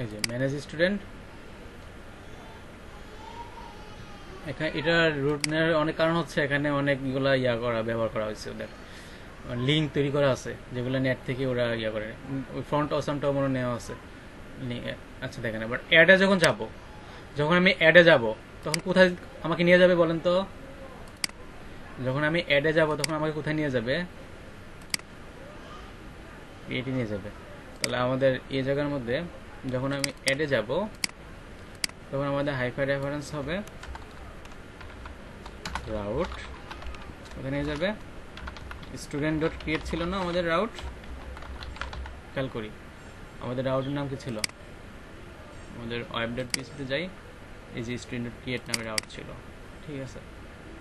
এই যে ম্যানেজ স্টুডেন্ট, এখানে এটা রুট নেওয়ার অনেক কারণ হচ্ছে এখানে অনেকগুলা ব্যবহার করা হয়েছে, ওদের লিঙ্ক তৈরি করা আছে যেগুলো নেট থেকে ওরা করে, ওই ফ্রন্ট অসামটাও মনে নেওয়া আছে। আচ্ছা দেখেন, এবার অ্যাডে যখন আমি অ্যাডে যাব তখন কোথায় আমাকে নিয়ে যাবে বলেন তো? যখন আমি অ্যাডে যাব তখন আমাকে কোথায় নিয়ে যাবে? এটি নিয়ে যাবে। তাহলে আমাদের এই জায়গার মধ্যে যখন আমি অ্যাডে যাব তখন আমাদের হাইপার রেফারেন্স হবে রাউট, ওখানে নিয়ে যাবে। স্টুডেন্ট ডট ক্রিয়েট ছিল না আমাদের রাউট, খেয়াল করি আমাদের রাউটের নাম কি ছিল, আমাদের ওয়েব ডট পিএইচপিতে যাই, এই যে স্টুডেন্ট ডট ক্রিয়েট নামে রাউট ছিল, ঠিক আছে।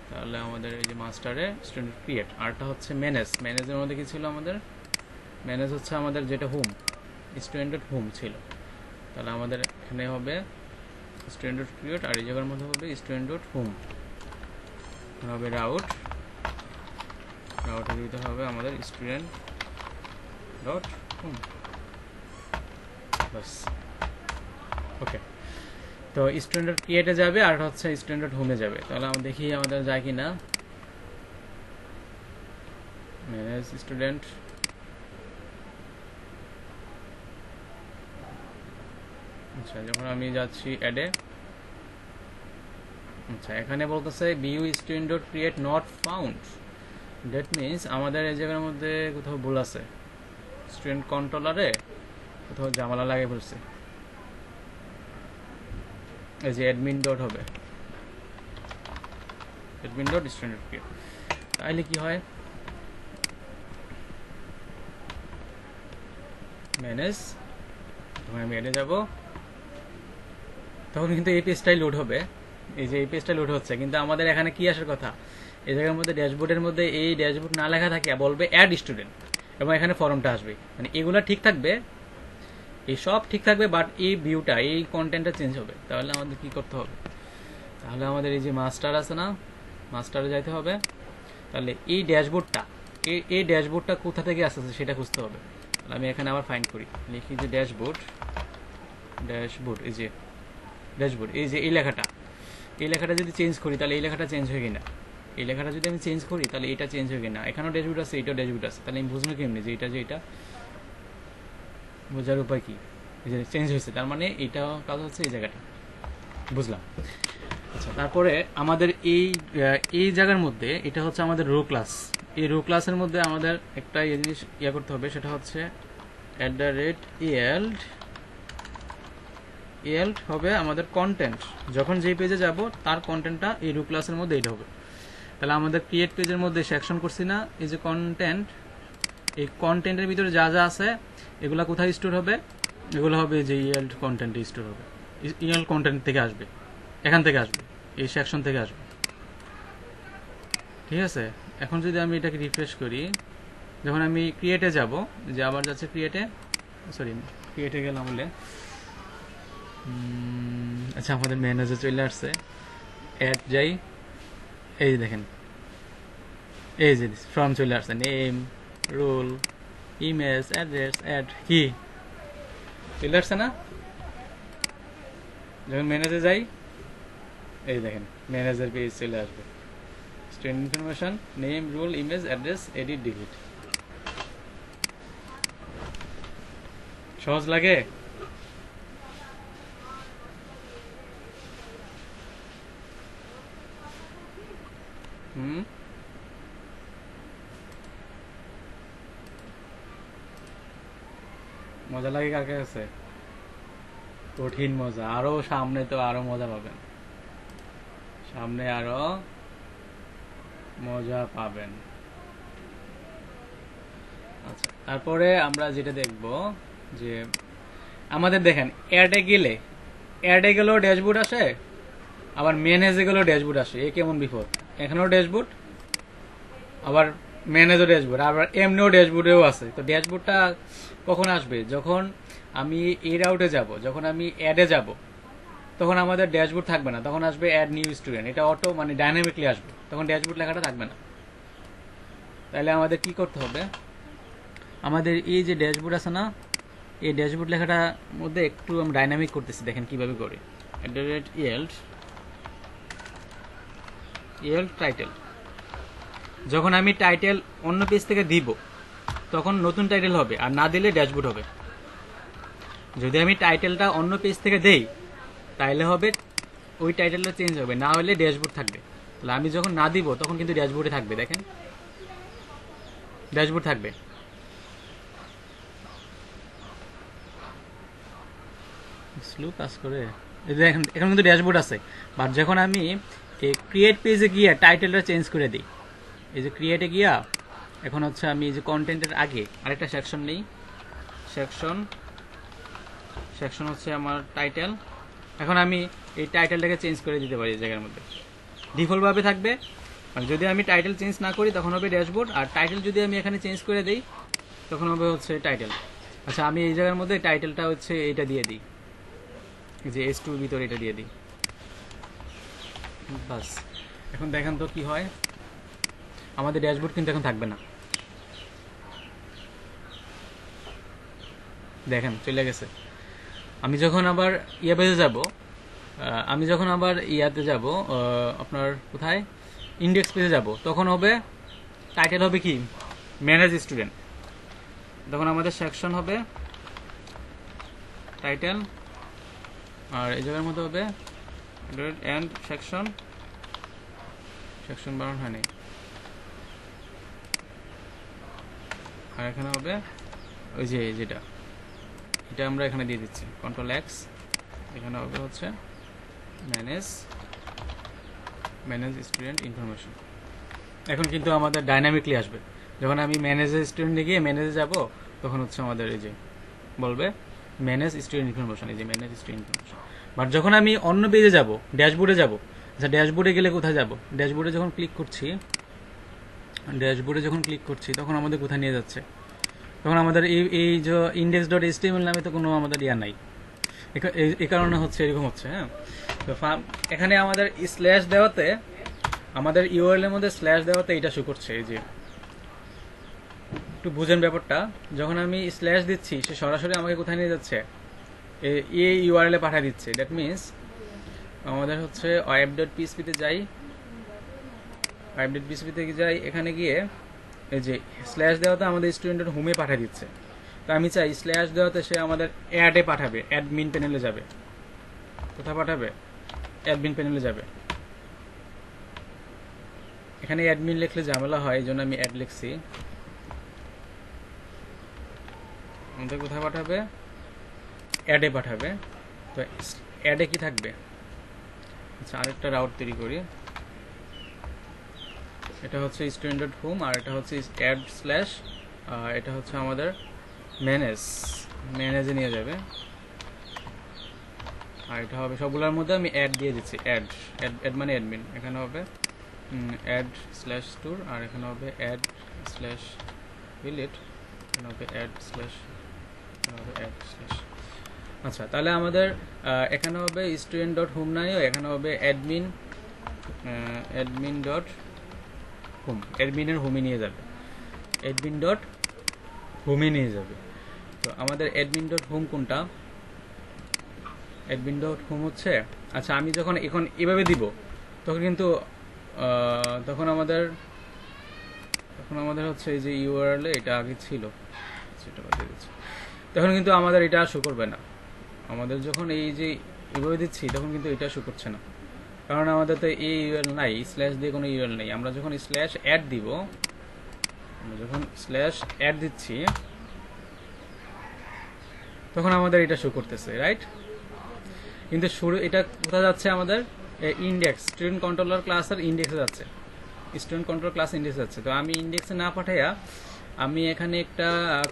তাহলে আমাদের এই যে মাস্টারে স্টুডেন্ট ডট ক্রিয়েট, আরটা হচ্ছে ম্যানেজের মধ্যে কি ছিল আমাদের, ম্যানেজ হচ্ছে আমাদের যেটা হোম, স্টুডেন্ট ডট হোম ছিল। তাহলে আমাদের এখানে হবে স্টুডেন্ট ডট ক্রিয়েট, আর এই জায়গার মধ্যে হবে স্টুডেন্ট ডট হোম, হবে রাউটের দিতে হবে আমাদের স্টুডেন্ট ডট হোম। বাস, ওকে। তো স্টুডেন্ট ডট ক্রিয়েটে যাবে, আর হচ্ছে স্টুডেন্ট ডট হোমে যাবে। তাহলে আমরা দেখি আমাদের যায় কি না। ম্যানেজ স্টুডেন্ট, আচ্ছা যখন আমি যাচ্ছি অ্যাডে, আচ্ছা এখানে বলতেছে view student dot create not found, that means আমাদের এই জায়গার মধ্যে কোথাও ভুল আছে, স্টুডেন্ট কন্ট্রোলারে কোথাও ঝামেলা লাগে বলছে। এই যে অ্যাডমিন ডট হবে, admin dot student dot create. তাহলে কি হয়, ম্যানেজ, যখন আমি অ্যাডে যাব তখন কিন্তু এই পেজটাই লোড হবে, এই যে এই পেজটা লোড হচ্ছে, কিন্তু আমাদের এখানে কি আসার কথা, এই জায়গার মধ্যে ড্যাশবোর্ডের মধ্যে এই ড্যাশবোর্ড না লেখা থাকে, বলবে অ্যাড স্টুডেন্ট, এবং এখানে ফর্মটা আসবে, মানে এগুলো ঠিক থাকবে, এই সব ঠিক থাকবে, বাট এই ভিউটা এই কন্টেন্টটা চেঞ্জ হবে। তাহলে আমাদের কি করতে হবে, তাহলে আমাদের এই যে মাস্টার আছে না, মাস্টারে যাইতে হবে। তাহলে এই ড্যাশবোর্ডটা কোথা থেকে আসছে সেটা খুঁজতে হবে। তাহলে আমি এখানে আবার ফাইন্ড করি, লিখি যে ড্যাশবোর্ড, এই যে ড্যাশবোর্ড, এই যে এই লেখাটা যদি চেঞ্জ করি তাহলে এই লেখাটা চেঞ্জ হয়ে কিনা, এই লেখাটা যদি আমি চেঞ্জ করি তাহলে এটা চেঞ্জ হয়ে কিনা, এখানেও ড্যাশবোর্ড আছে এটাও ড্যাশবোর্ড আছে, তাহলে আমি বুঝবো কেমনি যে এটা বোঝার উপায় কি, যে চেঞ্জ হয়েছে, তার মানে এটা কাজ হচ্ছে এই জায়গাটা, বুঝলাম। আচ্ছা, তারপরে আমাদের এই জায়গার মধ্যে এটা হচ্ছে আমাদের রো ক্লাস, এই রো ক্লাসের মধ্যে আমাদের একটা জিনিস করতে হবে, সেটা হচ্ছে @ELT হবে আমাদের কন্টেন্ট, যখন যেই পেজে যাব তার কন্টেন্টটা এই রো ক্লাসের মধ্যে এটা হবে। তাহলে আমাদের ক্রিয়েট পেজের মধ্যে সেকশন করছি না, এই যে কন্টেন্ট, এই কন্টেন্টের ভিতরে যা যা আছে এগুলা কোথায় স্টোর হবে, এগুলো হবে যে ELT কন্টেন্টে স্টোর হবে, ELT কন্টেন্ট থেকে আসবে, এখান থেকে আসবে, এই সেকশন থেকে আসবে, ঠিক আছে। এখন যদি আমি এটাকে রিফ্রেশ করি, যখন আমি ক্রিয়েটে যাব, যে আবার যাচ্ছে ক্রিয়েটে গেলাম বলে আচ্ছা আমাদের ম্যানেজার চলে আসছে, অ্যাড যাই, এই যে দেখেন এই যে ফর্ম চলে আসছে, name, roll, image, address, add কি চলে আসছে না? যখন ম্যানেজার যাই এই দেখেন ম্যানেজার পেজ চলে আসবে, student information, name, roll, image, address, edit, delete. সহজ লাগে? মজা লাগে কার কাছে? কঠিন মজা, আরো সামনে তো আরো মজা পাবেন, সামনে আরো মজা পাবেন। আচ্ছা তারপরে আমরা যেটা দেখব যে আমাদের দেখেন অ্যাডে গেলেও ড্যাশবোর্ড আসে, আবার ম্যানেজে গেলেও ড্যাশবোর্ড আসে। এ কেমন বিপদ, এখানেও ড্যাশবোর্ড আবার ম্যানেজও ড্যাশবোর্ড, আবার এমনিও ড্যাশবোর্ডেও আছে। তো ড্যাশবোর্ডটা কখন আসবে? যখন আমি এই রাউটে যাব, যখন আমি অ্যাডে যাব, তখন আমাদের ড্যাশবোর্ড থাকবে না, তখন আসবে অ্যাড নিউ স্টুডেন্ট, এটা অটো মানে ডাইনামিকলি আসবে, তখন ড্যাশবোর্ড লেখাটা থাকবে না। তাহলে আমাদের কি করতে হবে, আমাদের এই যে ড্যাশবোর্ড আছে না, এই ড্যাশবোর্ড লেখাটার মধ্যে একটু আমি ডাইনামিক করতেছি, দেখেন কিভাবে করি। yield টাইটেল, যখন আমি টাইটেল অন্য পেজ থেকে দিব তখন নতুন টাইটেল হবে, আর না দিলে ড্যাশবোর্ড হবে। যদি আমি টাইটেলটা অন্য পেজ থেকে দেই তাইলে হবে ওই টাইটেলটা চেঞ্জ হবে, না হলে ড্যাশবোর্ড থাকবে। তাহলে আমি যখন না দিব তখন কিন্তু ড্যাশবোর্ডে থাকবে, দেখেন ড্যাশবোর্ড থাকবে। স্লো কাজ করে, দেখেন এখন কিন্তু ড্যাশবোর্ড আছে, বাট যখন আমি ক্রিয়েট পেজে গিয়ে টাইটেলটা চেঞ্জ করে দিই, এই যে ক্রিয়েটে গিয়া এখন হচ্ছে আমি এই যে কন্টেন্টের আগে আরেকটা সেকশন নেই, সেকশন হচ্ছে আমার টাইটেল। এখন আমি এই টাইটেলটাকে চেঞ্জ করে দিতে পারি এই জায়গার মধ্যে, ডিফল্টভাবে থাকবে। মানে যদি আমি টাইটেল চেঞ্জ না করি তখন হবে ড্যাশবোর্ড, আর টাইটেল যদি আমি এখানে চেঞ্জ করে দিই তখন হবে হচ্ছে টাইটেল। আচ্ছা আমি এই জায়গার মধ্যে টাইটেলটা হচ্ছে এটা দিয়ে দিই, যে S2 ভিতরে এটা দিয়ে দিই, বাস। এখন দেখেন তো কি হয়, আমাদের ড্যাশবোর্ড কিন্তু এখন থাকবে না, দেখেন চলে গেছে। আমি যখন আবার পেজে যাব, আমি যখন আবার ইয়াতে যাব, আপনার কোথায় ইন্ডেক্স পেজে যাব, তখন হবে টাইটেল হবে কি ম্যানেজ স্টুডেন্ট, তখন আমাদের সেকশন হবে টাইটেল, আর এই জায়গার মধ্যে হবে এন্ড সেকশন বানানো হয়নি, আর এখানে হবে ওই যে যেটা এটা আমরা এখানে দিয়ে দিচ্ছি কন্ট্রোল এক্স, এখানে হবে হচ্ছে ম্যানেজ স্টুডেন্ট ইনফরমেশন। এখন কিন্তু আমাদের ডাইনামিকলি আসবে, যখন আমি ম্যানেজ স্টুডেন্টে গিয়ে ম্যানেজে যাব তখন হচ্ছে আমাদের এই যে বলবে ম্যানেজ স্টুডেন্ট ইনফরমেশন, এই যে ম্যানেজ স্টুডেন্ট ইনফরমেশন। বাট যখন আমি অন্য পেজে যাব, ড্যাশবোর্ডে যাব, আচ্ছা ড্যাশবোর্ডে গেলে কোথায় যাব, ড্যাশবোর্ডে যখন ক্লিক করছি তখন আমাদের কোথায় নিয়ে যাচ্ছে, তখন আমাদের এই যে index.html নামে তো কোনো আমাদের ইয়া নাই, এই কারণে হচ্ছে এরকম হচ্ছে। হ্যাঁ, তো এখানে আমাদের স্ল্যাশ দেওয়াতে, আমাদের ইউআরএল এর মধ্যে স্ল্যাশ দেওয়াতে এটা শো করছে। এই যে একটু বুঝেন ব্যাপারটা, যখন আমি স্ল্যাশ দিচ্ছি সে সরাসরি আমাকে কোথায় নিয়ে যাচ্ছে, এই ইউআরএল এ পাঠিয়ে দিচ্ছে। দ্যাট মিনস আমাদের হচ্ছে web.php তে যাই, এখানে গিয়ে এই যে স্ল্যাশ দেওয়াতে আমাদের স্টুডেন্টের হোমে পাঠিয়ে দিচ্ছে। তো আমি চাই স্ল্যাশ দেওয়াতে সে আমাদের অ্যাডে পাঠাবে, অ্যাডমিন প্যানেলে যাবে। কোথায় পাঠাবে? অ্যাডমিন প্যানেলে যাবে। এখানে অ্যাডমিন লিখলে ঝামেলা হয়, এই জন্য আমি অ্যাড লিখছি। আমাদের কোথায় পাঠাবে? অ্যাডে পাঠাবে। তো অ্যাডে কি থাকবে? আচ্ছা আরেকটা রাউট তৈরি করি, এটা হচ্ছে student.home আর এটা হচ্ছে অ্যাড স্ল্যাশ, এটা হচ্ছে আমাদের ম্যানেজে নিয়ে যাবে, আর এটা হবে সবগুলোর মধ্যে আমি অ্যাড দিয়ে দিচ্ছি, অ্যাড মানে অ্যাডমিন। এখানে হবে অ্যাড স্ল্যাশ ট্যুর, আর এখানে হবে অ্যাড স্ল্যাশ ভিলেট, এখানে হবে অ্যাড স্ল্যাশ আচ্ছা, তাহলে আমাদের এখানে হবে স্টুডেন্ট ডট হোম নাইও, এখানে হবে অ্যাডমিন ডট হোম, অ্যাডমিনের হোমে নিয়ে যাবে, অ্যাডমিন ডট হোমে নিয়ে যাবে। তো আমাদের অ্যাডমিন ডট হোম কোনটা? অ্যাডমিন ডট হোম হচ্ছে, আচ্ছা আমি যখন এখন এভাবে দিব তখন কিন্তু তখন আমাদের হচ্ছে এই যে ইউআরএল এটা আগে ছিল সেটা বাদ দিচ্ছি, তখন কিন্তু আমাদের এটা শো করবে না। আমাদের যখন এই যে এভাবে দিচ্ছি তখন কিন্তু এটা শো করছে না, কারণ আমাদের তো এই ইউআরএল নাই, স্ল্যাশ দিয়ে কোনো ইউআরএল নেই। আমরা যখন স্ল্যাশ অ্যাড দিব, আমরা যখন স্ল্যাশ অ্যাড দিচ্ছি তখন আমাদের এটা শো করতেছে, রাইট? কিন্তু শুরু এটা কোথায় যাচ্ছে? আমাদের ইন্ডেক্স, স্টুডেন্ট কন্ট্রোলার ক্লাসের ইন্ডেক্সে যাচ্ছে, স্টুডেন্ট কন্ট্রোল ক্লাস ইন্ডেক্সে যাচ্ছে। তো আমি ইন্ডেক্সে না পাঠাইয়া আমি এখানে একটা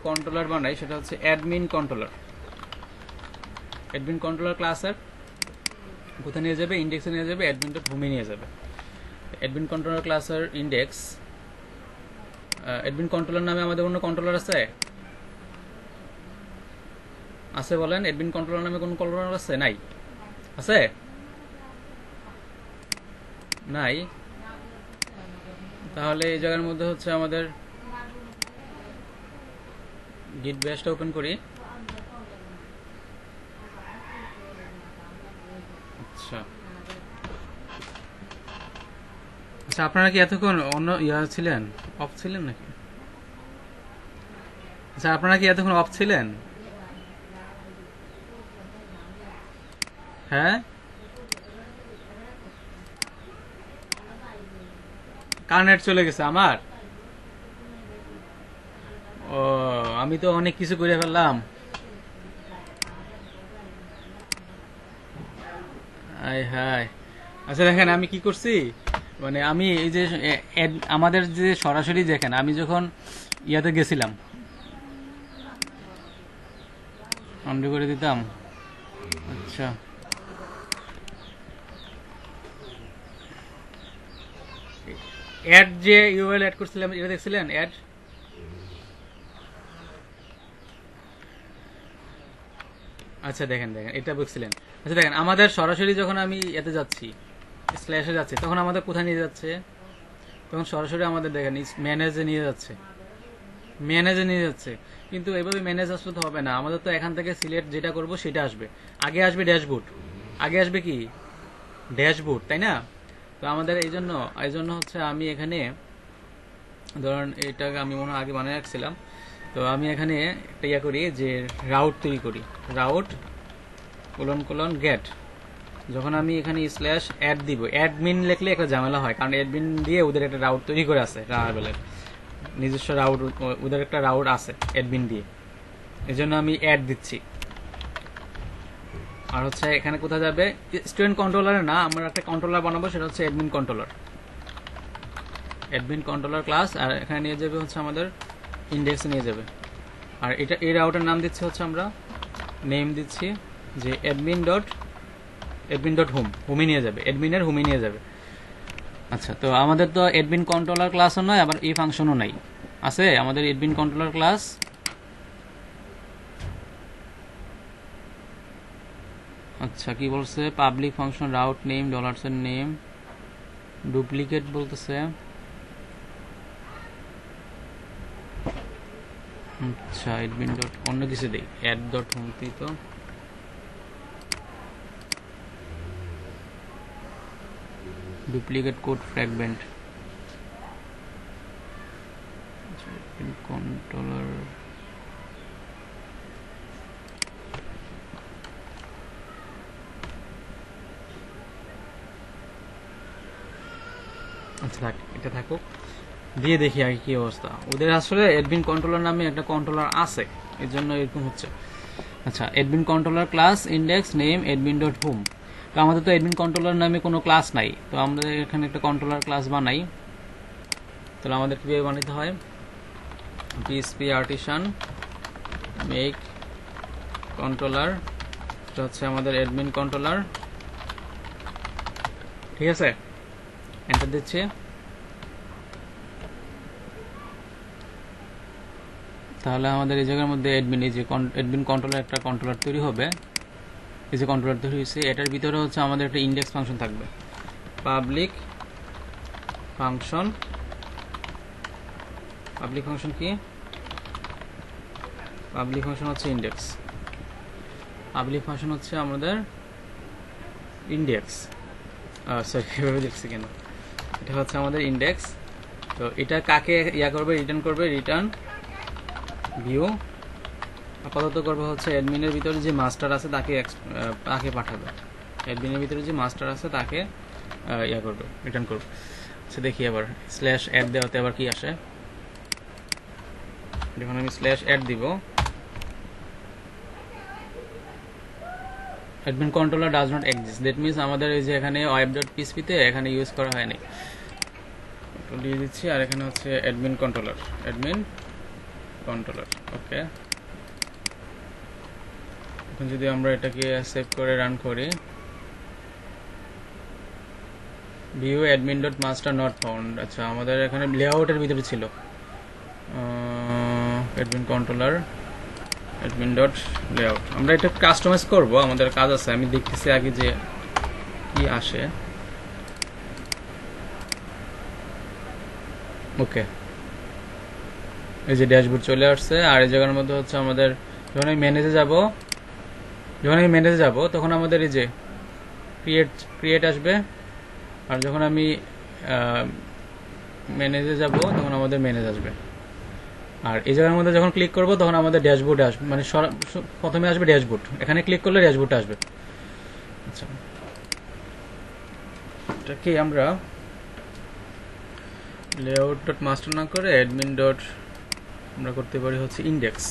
কন্ট্রোলার বানাই, সেটা হচ্ছে অ্যাডমিন কন্ট্রোলার। অ্যাডমিন কন্ট্রোলার ক্লাসের কোথায় নিয়ে যাবে? ইন্ডেক্সে নিয়ে যাবে, অ্যাডমিন ডট হোমে নিয়ে যাবে। অ্যাডমিন কন্ট্রোলার ক্লাসের ইন্ডেক্স, অ্যাডমিন কন্ট্রোলার নামে আমাদের অন্য কন্ট্রোলার আছে? আছে বলেন, অ্যাডমিন কন্ট্রোলার নামে কোন কন্ট্রোলার আছে? নাই, আছে? নাই। তাহলে এই জায়গার মধ্যে হচ্ছে আমাদের গিট ব্যাশটা ওপেন করি। আচ্ছা আচ্ছা, আপনারা কি এতক্ষণ অন্য ছিলেন, অফ ছিলেন নাকি? আচ্ছা, আপনারা কি এতক্ষণ অফ ছিলেন? হ্যাঁ, কার চলে গেছে আমার? ও, আমি তো অনেক কিছু করে ফেললাম। আয় হায়। আচ্ছা দেখেন আমি কি করছি, মানে আমি এই যে আমাদের যে সরাসরি দেখেন, আমি যখন ইয়াতে গেছিলাম আন্ডু করে দিতাম। আচ্ছা, অ্যাড যে ইউআরএল অ্যাড করছিলাম এটা দেখছিলেন? অ্যাড, আচ্ছা দেখেন এটা বুঝছিলেন। আচ্ছা দেখেন আমাদের সরাসরি যখন আমি এতে যাচ্ছি, স্ল্যাশে যাচ্ছে, তখন আমাদের কোথায় নিয়ে যাচ্ছে? তখন সরাসরি আমাদের দেখেন ম্যানেজে নিয়ে যাচ্ছে, ম্যানেজে নিয়ে যাচ্ছে। কিন্তু এভাবে ম্যানেজ আসলে তো হবে না, আমাদের তো এখান থেকে সিলেক্ট যেটা করব সেটা আসবে। আগে আসবে ড্যাশবোর্ড, আগে আসবে কি ড্যাশবোর্ড, তাই না? তো আমাদের এই জন্য হচ্ছে আমি এখানে ধরেন এটাকে আমি মনে হয় আগে বানিয়ে রাখছিলাম। তো আমি এখানে একটা ইয়া করি যে রাউট তৈরি করি, রাউট কোলন গেট। যখন আমি এখানে স্ল্যাশ অ্যাড দিব, অ্যাডমিন লিখলে একটা ঝামেলা হয়, কারণ অ্যাডমিন দিয়ে ওদের একটা রাউট তৈরি করে আছে, রানাবেলের নিজস্ব রাউট, ওদের একটা রাউট আছে অ্যাডমিন দিয়ে, এই জন্য আমি অ্যাড দিচ্ছি। আর হচ্ছে এখানে কোথায় যাবে? স্টুডেন্ট কন্ট্রোলারে না, আমরা একটা কন্ট্রোলার বানাবো, সেটা হচ্ছে admin controller, admin controller class. আর এখানে নিয়ে যাবে হচ্ছে আমাদের ইন্ডেক্সে নিয়ে যাবে। আর এটা এই রাউটের নাম দিচ্ছি হচ্ছে, আমরা নেম দিচ্ছি যে অ্যাডমিন ডট হোম, হোমে নিয়ে যাবে, অ্যাডমিনের হোমে নিয়ে যাবে। আচ্ছা, তো আমাদের তো অ্যাডমিন কন্ট্রোলার ক্লাসও নয়, আবার এই ফাংশনও নাই, আছে আমাদের অ্যাডমিন কন্ট্রোলার ক্লাস। আচ্ছা কি বলছে? পাবলিক ফাংশন রাউট নেম ডলার্সের নেম ডুপ্লিকেট বলতেছে। আচ্ছা, অ্যাডমিন ডট অন্য কিছু দেই, অ্যাড ডট হোম তো ডুপ্লিকেট কোড ফ্র্যাগমেন্ট কন্ট্রোলার। আচ্ছা থাক, এটা থাকুক, দিয়ে দেখি আগে কি অবস্থা। ওদের আসলে অ্যাডমিন কন্ট্রোলার নামে একটা কন্ট্রোলার আছে, এর জন্য এরকম হচ্ছে। আচ্ছা, admin controller class index name admin dot home. তো আমাদের তো অ্যাডমিন কন্ট্রোলার নামে কোনো ক্লাস নাই, তো আমরা এখানে একটা কন্ট্রোলার ক্লাস বানাই। তাহলে আমাদের কীভাবে বানাতে হয়? পিএসপি আর্টিসান মেক কন্ট্রোলার, এটা হচ্ছে আমাদের অ্যাডমিন কন্ট্রোলার, ঠিক আছে? এন্টার দিচ্ছি। তাহলে আমাদের এই জায়গার মধ্যে অ্যাডমিন, এই যে অ্যাডমিন কন্ট্রোলার একটা কন্ট্রোলার তৈরি হবে, এই যে কন্ট্রোলার তৈরি হয়েছে, এটার ভিতরে হচ্ছে আমাদের একটা ইন্ডেক্স ফাংশন থাকবে। পাবলিক ফাংশন কি? পাবলিক ফাংশন হচ্ছে ইন্ডেক্স। পাবলিক ফাংশন হচ্ছে আমাদের ইন্ডেক্স, সরি এভাবে লিখছি কেন, এটা হচ্ছে আমাদের ইন্ডেক্স। তো এটা কাকে করবে, রিটার্ন করবে, রিটার্ন ভিউ। আপাতত করবে হচ্ছে অ্যাডমিনের ভিতরে যে মাস্টার আছে তাকে পাঠাবে, অ্যাডমিনের ভিতরে যে মাস্টার আছে তাকে করবে, রিটার্ন করবে। আচ্ছা দেখি আবার স্ল্যাশ অ্যাড দেওয়াতে আবার কি আসে। যখন আমি স্ল্যাশ অ্যাড দিব, admin controller does not exist, that means আমাদের এই যে এখানে web.php তে এখানে ইউজ করা হয়নি, দিয়ে দিচ্ছি। আর এখানে হচ্ছে অ্যাডমিন কন্ট্রোলার, ওকে। এখন যদি আমরা এটাকে সেভ করে রান করি, view admin dot master not found. আচ্ছা আমাদের এখানে লেআউটের ভিতরে ছিল admin controller admin dot layout. আমরা এটা কাস্টমাইজ করব, আমাদের কাজ আছে, আমি দেখতেছি আগে যে কি আসে। ওকে, এই যে ড্যাশবোর্ড চলে আসছে। আর এই জায়গার মধ্যে হচ্ছে আমাদের যখন আমি ম্যানেজে যাব তখন আমাদের এই যে ক্রিয়েট আসবে। আর যখন আমি ম্যানেজে যাব তখন আমাদের ম্যানেজ আসবে। আর এই জায়গার মধ্যে যখন ক্লিক করব তখন আমাদের ড্যাশবোর্ডে আসবে, মানে প্রথমে আসবে ড্যাশবোর্ড, এখানে ক্লিক করলে ড্যাশবোর্ডে আসবে। আচ্ছা এটাকে আমরা লেআউট ডট মাস্টার না করে অ্যাডমিন ডট আমরা করতে পারি হচ্ছে ইন্ডেক্স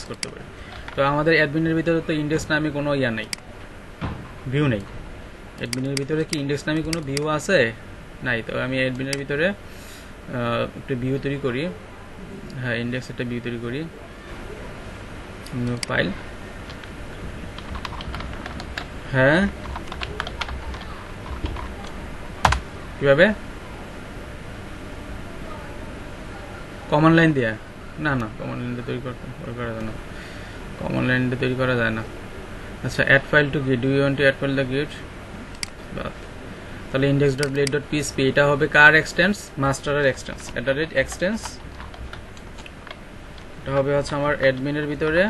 করতে পারি। তো আমাদের অ্যাডমিনের ভিতরে তো ইন্ডেক্স নামে কোনো নাই, ভিউ নেই। অ্যাডমিনের ভিতরে কি ইন্ডেক্স নামে কোনো ভিউ আছে? নাই। তো আমি অ্যাডমিনের ভিতরে একটা ভিউ তৈরি করি, হ্যাঁ ইন্ডেক্স একটা ভিউ তৈরি করি, নিউ ফাইল। হ্যাঁ কিভাবে? কমন লাইন দিয়ে? না কমন লাইন দিয়ে তৈরি করা যায় না, কমন লাইন দিয়ে তৈরি করা যায় না। আচ্ছা add file to git, do you want to add file the git? তাহলে index.blade.php এটা হবে কার এক্সটেন্স? মাস্টারের এক্সটেন্স। এক্সটেন্স এটা হবে হচ্ছে আমার অ্যাডমিনের ভিতরে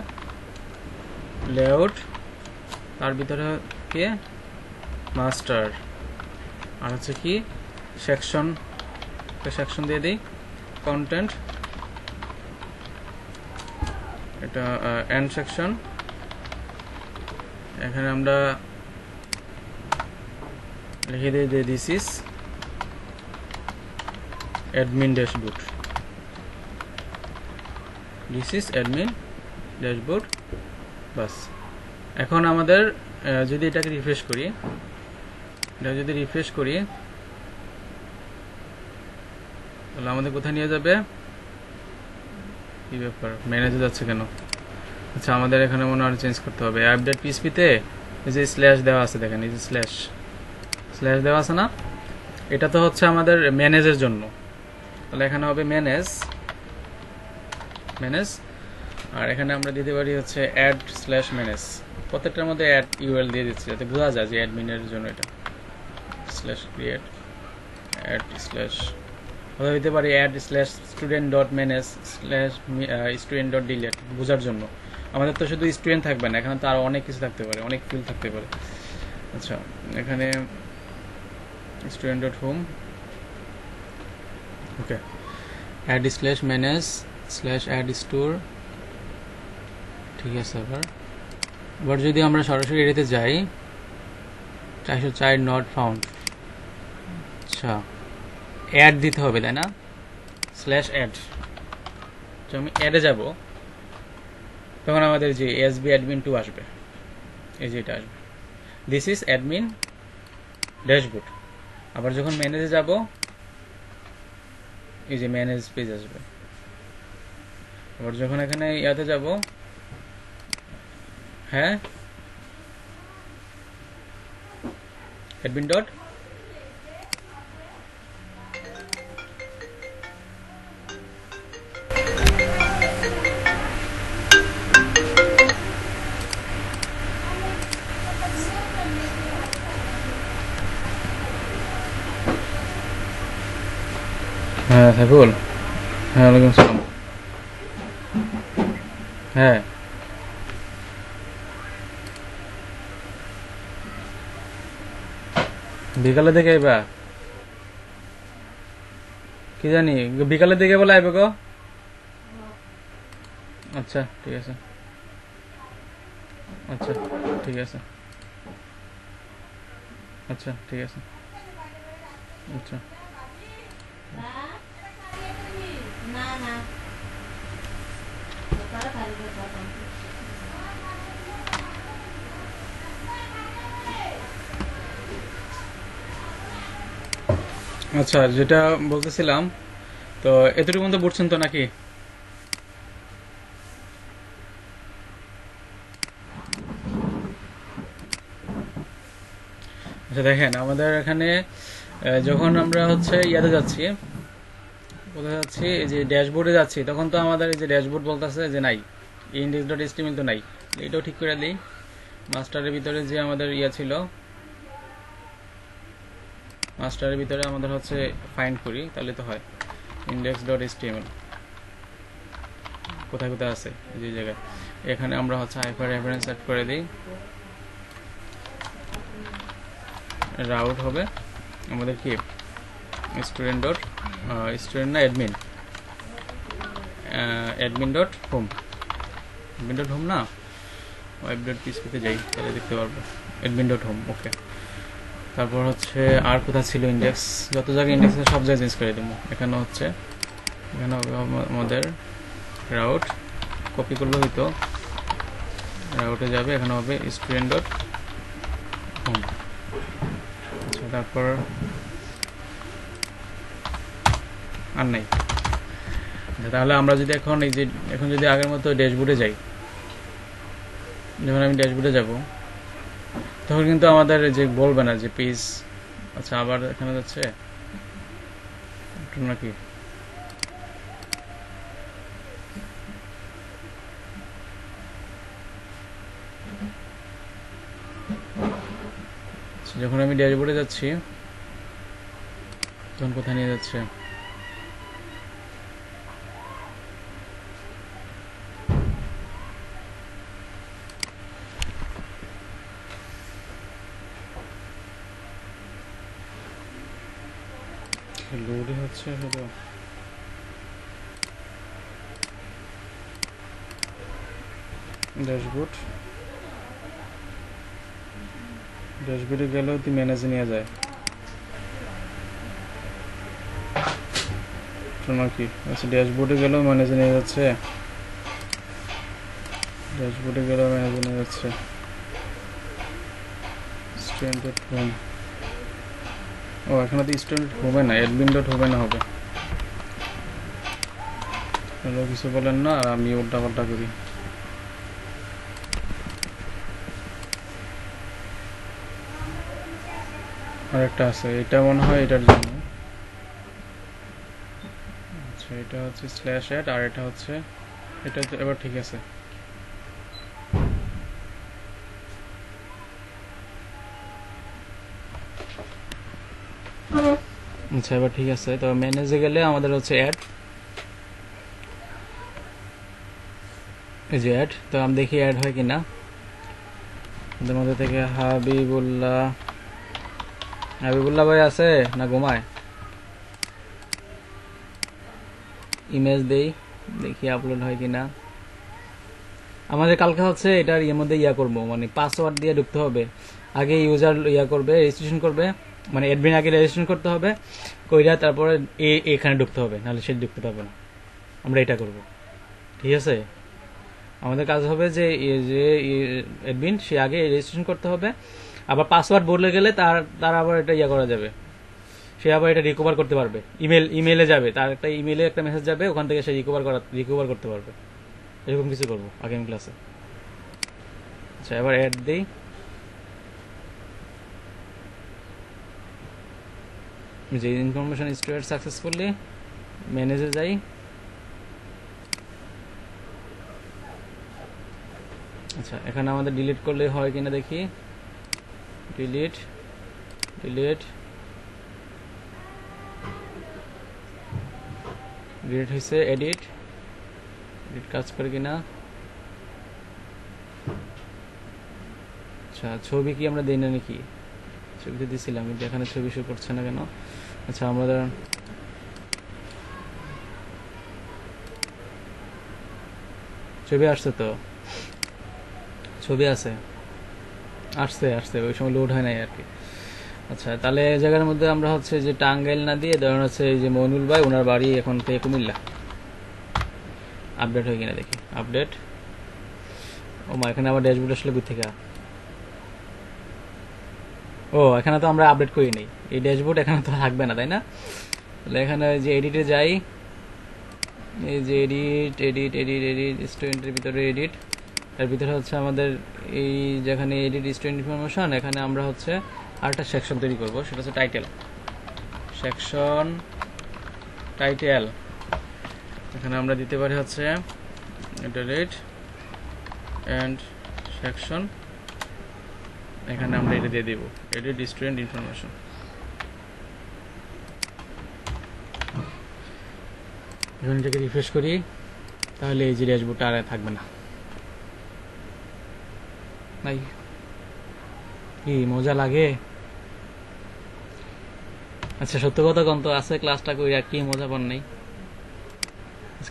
লেআউট, তার ভিতরে কি মাস্টার, আর হচ্ছে কি সেকশন দিয়ে দিই কন্টেন্ট, এটা এন্ড সেকশন। এখানে আমরা লিখে দিই যে দিস ইজ অ্যাডমিন ড্যাশবোর্ড, বাস। এখন আমাদের যদি এটাকে রিফ্রেশ করি, তাহলে আমাদের কোথায় নিয়ে যাবে? কি ব্যাপার, ম্যানেজে যাচ্ছে কেন? আচ্ছা আমাদের এখানে মনে হয় চেঞ্জ করতে হবে। app.php তে এই যে স্ল্যাশ দেওয়া আছে, দেখেন এই যে স্ল্যাশ দেওয়া আছে না, এটা তো হচ্ছে আমাদের ম্যানেজের জন্য। তাহলে এখানে হবে ম্যানেজ, আর এখানে আমরা দিতে পারি হচ্ছে add/manage। প্রত্যেকটার মধ্যে add URL দিয়ে দিচ্ছি যাতে বোঝা যায় যে অ্যাডমিনের জন্য এটা /create add/ অথবা দিতে পারি add/student.manage/student.delete বোঝার জন্য। আমাদের তো শুধু স্টুডেন্ট থাকবে না, এখানে তো আরো অনেক কিছু থাকতে পারে, অনেক ফিল্ড থাকতে পারে। আচ্ছা এখানে student.home, ওকে, add/manage/add/store, ঠিক আছে। আবার যদি আমরা সরাসরি এটাতে যাই, 404 নট ফাউন্ড। আচ্ছা অ্যাড দিতে হবে তাই না, /add। তো আমি অ্যাডে যাব, তখন আমাদের যে SB admin 2 আসবে, এই যে এটা আসবে, দিস ইজ অ্যাডমিন ড্যাশবোর্ড। আবার যখন ম্যানেজে যাব, এই যে ম্যানেজ পেজ আসবে। আবার যখন এখানে ইয়াতে যাব, হ্যাঁ অ্যাডমিন ডট হ্যাঁ সাইফুল, হ্যাঁ ওয়ালাইকুম আসসালাম। হ্যাঁ বিকালে দিকে আইবা, কি জানি বিকালের দিকে বলে আইবে গো। আচ্ছা ঠিক আছে, আচ্ছা ঠিক আছে, আচ্ছা ঠিক আছে, আচ্ছা। আচ্ছা যেটা বলতেছিলাম, তো এতটুকু মতো বুঝছেন তো নাকি? আচ্ছা দেখেন আমাদের এখানে যখন আমরা হচ্ছে ইয়াতে যাচ্ছি, কোথায় যাচ্ছি, এই যে ড্যাশবোর্ডে যাচ্ছি, তখন তো আমাদের এই যে ড্যাশবোর্ড বলতেছে যে নাই, ইন্ডেক্স ডট এচটিএমএল তো নাই। এটাও ঠিক করে দিই। মাস্টারের ভিতরে যে আমাদের ইয়া ছিল, মাস্টারের ভিতরে আমাদের হচ্ছে ফাইন্ড করি, তাহলে তো হয় ইন্ডেক্স ডট এচটিএমএল কোথায় কোথায় আছে, যে জায়গায় এখানে আমরা হচ্ছে হাইপার রেফারেন্স সেট করে দিই। রাউট হবে আমাদের কি স্টুডেন্ট ডট স্টুডেন্ট না admin, admin dot home, admin dot home না, ওয়েব ডট পিএইচপিতে যাই তাহলে দেখতে পারবো অ্যাডমিন ডট হোম। ওকে, তারপর হচ্ছে আর কোথায় ছিল ইন্ডেক্স, যত জায়গায় ইন্ডেক্স আছে সব জায়গায় চেঞ্জ করে দেবো। এখানে হচ্ছে এখানে হবে আমাদের রাউট, কপি করলে হয়তো রাউটে যাবে, এখানে হবে স্টুডেন্ট ডট হোম। আচ্ছা তারপর আর নাই। তাহলে আমরা যদি এখন এই যে এখন যদি আগের মতো ড্যাশবোর্ডে যাই, যখন আমি ড্যাশবোর্ডে যাব তখন কিন্তু আমাদের যে বলবে না যে পেজ, আচ্ছা আবার এখানে যাচ্ছে নাকি, যখন আমি ড্যাশবোর্ডে যাচ্ছি তখন কোথায় নিয়ে যাচ্ছে, লোডই হচ্ছে শুধু। ড্যাশবোর্ড, ড্যাশবোর্ডে গেলেও তুই ম্যানেজে নিয়ে যায় নাকি? আচ্ছা ড্যাশবোর্ডে গেলেও ম্যানেজে নিয়ে যাচ্ছে, ড্যাশবোর্ডে গেলেও ম্যানেজে নিয়ে যাচ্ছে। স্টুডেন্ট ডট হোম, ও এখানে তো স্টুডেন্ট হবে না, অ্যাডমিন ডট হবে না, হবে কিছু বলেন না, আর আমি উল্টা পাল্টা করি। আরেকটা আছে, এটা মনে হয় এটার জন্য। আচ্ছা এটা হচ্ছে স্ল্যাশ অ্যাড, আর এটা হচ্ছে এটা তো এবার ঠিক আছে। আচ্ছা এবার ঠিক আছে। তো ম্যানেজে গেলে আমাদের হচ্ছে অ্যাড, এই যে অ্যাড, তো আমি দেখি অ্যাড হয় কিনা। ওদের মধ্যে থেকে হাবিবুল্লাহ, হাবিবুল্লাহ ভাই আছে না ঘুমায়? ইমেজ দেই, দেখি আপলোড হয় কিনা। আমাদের কালকে হচ্ছে এটার ইয়ের মধ্যে ইয়া করবো, মানে পাসওয়ার্ড দিয়ে ঢুকতে হবে। আগে ইউজার ইয়া করবে, রেজিস্ট্রেশন করবে, মানে অ্যাডমিন আগে রেজিস্ট্রেশন করতে হবে, কইরা তারপরে এখানে ঢুকতে হবে, নাহলে সে ঢুকতে পারবে না। আমরা এটা করব, ঠিক আছে? আমাদের কাজ হবে যে অ্যাডমিন সে আগে রেজিস্ট্রেশন করতে হবে, আবার পাসওয়ার্ড বলে গেলে তার আবার এটা ইয়া করা যাবে, সে আবার এটা রিকভার করতে পারবে। ইমেলে যাবে, তার একটা ইমেলে একটা মেসেজ যাবে, ওখান থেকে সে রিকভার করতে পারবে। এরকম কিছু করবো আগামী ক্লাসে। আচ্ছা এবার অ্যাড দিই, যে ইনফরমেশন স্টোয়ার সাকসেসফুলি, ম্যানেজে যাই। আচ্ছা এখানে আমাদের ডিলিট করলে হয় কিনা দেখি, ডিলিট ডিলিট, ডিলিট হয়েছে। এডিট কাজ করে কিনা। আচ্ছা ছবি কি আমরা দিই না নাকি? ছবিতে দিছিলাম কিন্তু এখানে ছবি শো করছে না কেন? আচ্ছা আমরা ছবি আসছে তো, ছবি আছে, আসছে ওই সময় লোড হয় নাই আর কি। আচ্ছা তাহলে এই জায়গার মধ্যে আমরা হচ্ছে যে টাঙ্গাইল না দিয়ে ধরেন হচ্ছে এই যে মইনুল ভাই ওনার বাড়ি এখন থেকে কুমিল্লা। আপডেট হয় কিনা দেখি। আপডেট, ও মা এখানে আবার ড্যাশবোর্ড আসলে কোথা থেকে? ও এখানে তো আমরা আপডেট করি নাই, এই ড্যাশবোর্ড এখানে তো থাকবে না তাই না? তাহলে এখানে যে এডিটে যাই, এই যে এডিট স্টুডেন্টের ভিতরে এডিট, এর ভিতরে হচ্ছে আমাদের এই যেখানে এডিট স্টুডেন্ট ইনফরমেশন, এখানে আমরা হচ্ছে আরেকটা সেকশন তৈরি করব, সেটা হচ্ছে টাইটেল সেকশন। টাইটেল এখানে আমরা দিতে পারি হচ্ছে এডিট অ্যান্ড সেকশন, এখানে আমরা এটা দিয়ে দিব এডিট স্টুডেন্ট ইনফরমেশন। এখন এটাকে রিফ্রেশ করি, তাহলে এই যে ড্যাশবোর্ডটা আর থাকবে না। নাই কি মজা লাগে? আচ্ছা সত্য কথা কোন তো আছে ক্লাসটা কইরা কি মজা পান নাই?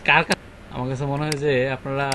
কার আমার কাছে মনে হয় যে আপনারা